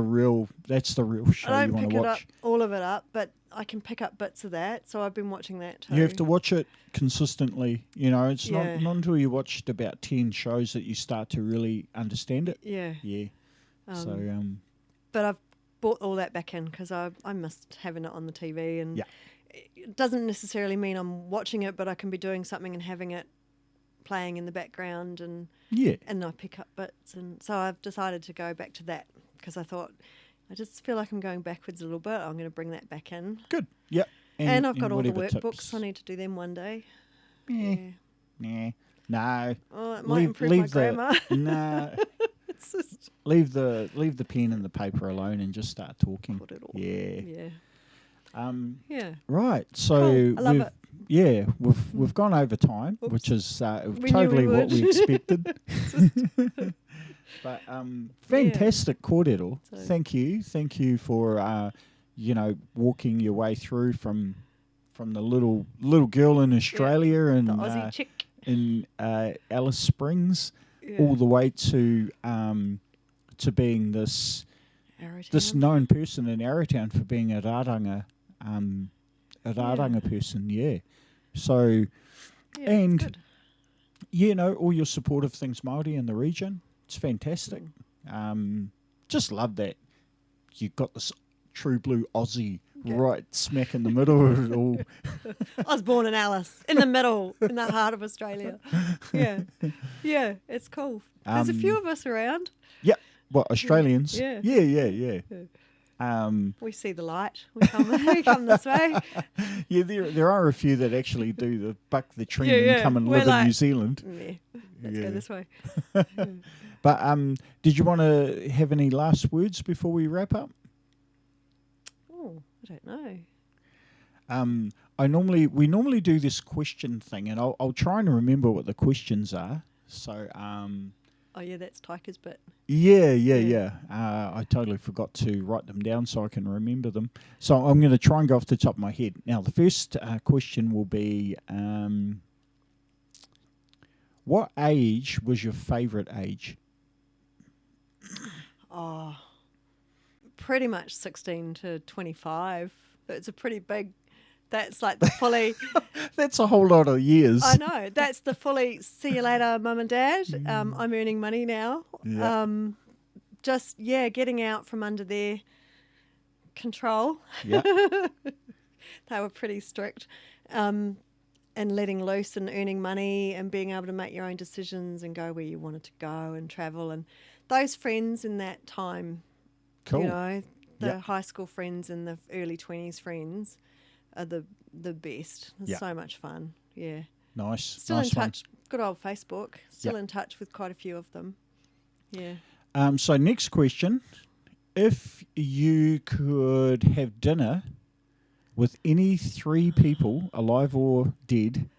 that's the real show you want to watch. I don't pick all of it up, but I can pick up bits of that, so I've been watching that too. You have to watch it consistently. It's not until you watched about 10 shows that you start to really understand it. Yeah. Yeah. But I've brought all that back in because I missed having it on the TV, and it doesn't necessarily mean I'm watching it, but I can be doing something and having it playing in the background, and I pick up bits, and so I've decided to go back to that because I thought I just feel like I'm going backwards a little bit. I'm going to bring that back in. Good. Yep. And I've got all the workbooks. I need to do them one day. Nah. No. Oh, it might improve my grammar. Nah. It's just leave the pen and the paper alone and just start talking. Put it all. Yeah. Yeah. Right. So cool. I love it. Yeah, we've gone over time, which is totally what we expected. But fantastic kōrero. Thank you for walking your way through from the little girl in Australia and the Aussie chick in Alice Springs, all the way to being this known person in Arrowtown for being a Raranga person. Yeah. So, and all your supportive things Māori in the region. It's fantastic. Just love that you've got this true blue Aussie right smack in the middle of it all. I was born in Alice, in the middle, in the heart of Australia. Yeah, it's cool. There's a few of us around. Yep. What, Australians? Yeah. We see the light. We come this way. Yeah, there are a few that actually do the buck the trend and come and live in New Zealand. Let's go this way. But did you want to have any last words before we wrap up? I don't know. We normally do this question thing, and I'll try and remember what the questions are. So, Oh yeah, that's Taika's bit. yeah. I totally forgot to write them down so I can remember them. So I'm going to try and go off the top of my head. Now, the first question will be, what age was your favourite age? Oh, pretty much 16 to 25. It's a pretty big. That's like the fully. That's a whole lot of years. I know. That's the fully. See you later, mum and dad. I'm earning money now. Yeah. Just getting out from under their control. Yeah. They were pretty strict, and letting loose and earning money and being able to make your own decisions and go where you wanted to go and travel, and those friends in that time. Cool. You know, the high school friends and the early 20s friends are the best. It's so much fun. Yeah. Nice. Still nice in touch. Ones. Good old Facebook. Still in touch with quite a few of them. Yeah. So next question. If you could have dinner with any 3 people, alive or dead.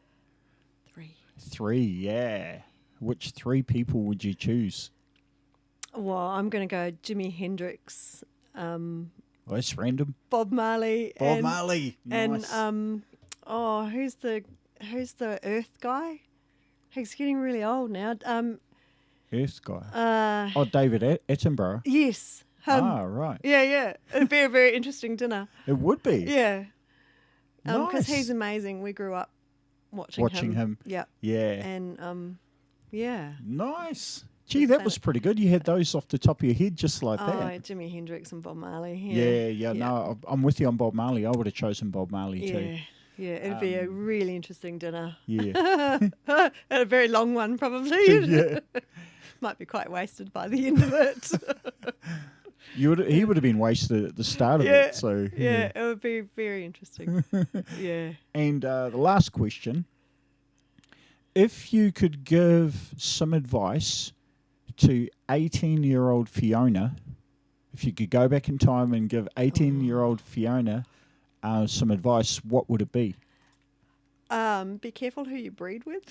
3. 3, yeah. Which 3 people would you choose? Well, I'm going to go Jimi Hendrix, Oh, that's random. Bob Marley, Marley. Nice. and who's the Earth guy? He's getting really old now. Earth guy. David Attenborough. Yes. Right. Yeah. It'd be a very interesting dinner. It would be. Yeah. Because Nice. he's amazing. We grew up watching him. Yeah. Yeah. And yeah. Nice. Gee, that was pretty good. You had those off the top of your head just like that. Jimi Hendrix and Bob Marley. Yeah. No, I'm with you on Bob Marley. I would have chosen Bob Marley too. Yeah, it'd be a really interesting dinner. Yeah. And a very long one, probably. Yeah. Might be quite wasted by the end of it. He would have been wasted at the start of it. So yeah, it would be very interesting. Yeah. And the last question: if you could give some advice to 18-year-old Fiona, if you could go back in time and give 18-year-old Fiona some advice, what would it be? Be careful who you breed with.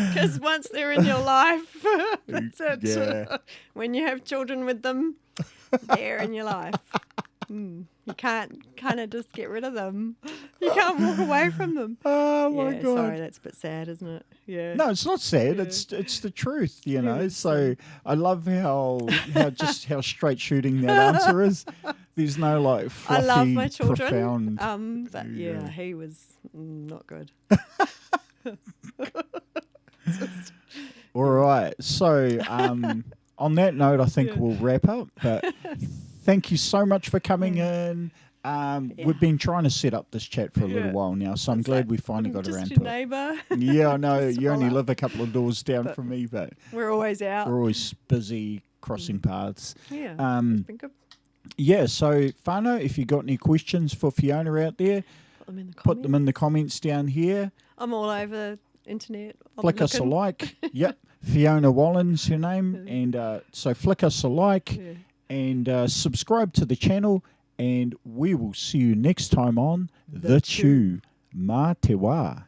Because once they're in your life, that's it. Yeah. When you have children with them, they're in your life. You can't kind of just get rid of them. You can't walk away from them. Oh my God! Sorry, that's a bit sad, isn't it? Yeah. No, it's not sad. Yeah. It's the truth, you know. Yeah. So I love how straight shooting that answer is. There's no like fluffy, I love my children. Profound. But yeah, he was not good. All right. So on that note, I think we'll wrap up. But thank you so much for coming in. We've been trying to set up this chat for a little while now, so I'm glad we finally got around to it. Neighbour. Yeah, I know. You only live a couple of doors down from me, but we're always out. We're always busy crossing paths. Yeah. Yeah, so Whānau, if you got any questions for Fiona out there, put them in the comments down here. I'm all over the internet. Flick us a like. Yep. Fiona Wallen's her name. And so flick us a like and subscribe to the channel. And we will see you next time on The Chew. Mā te wā.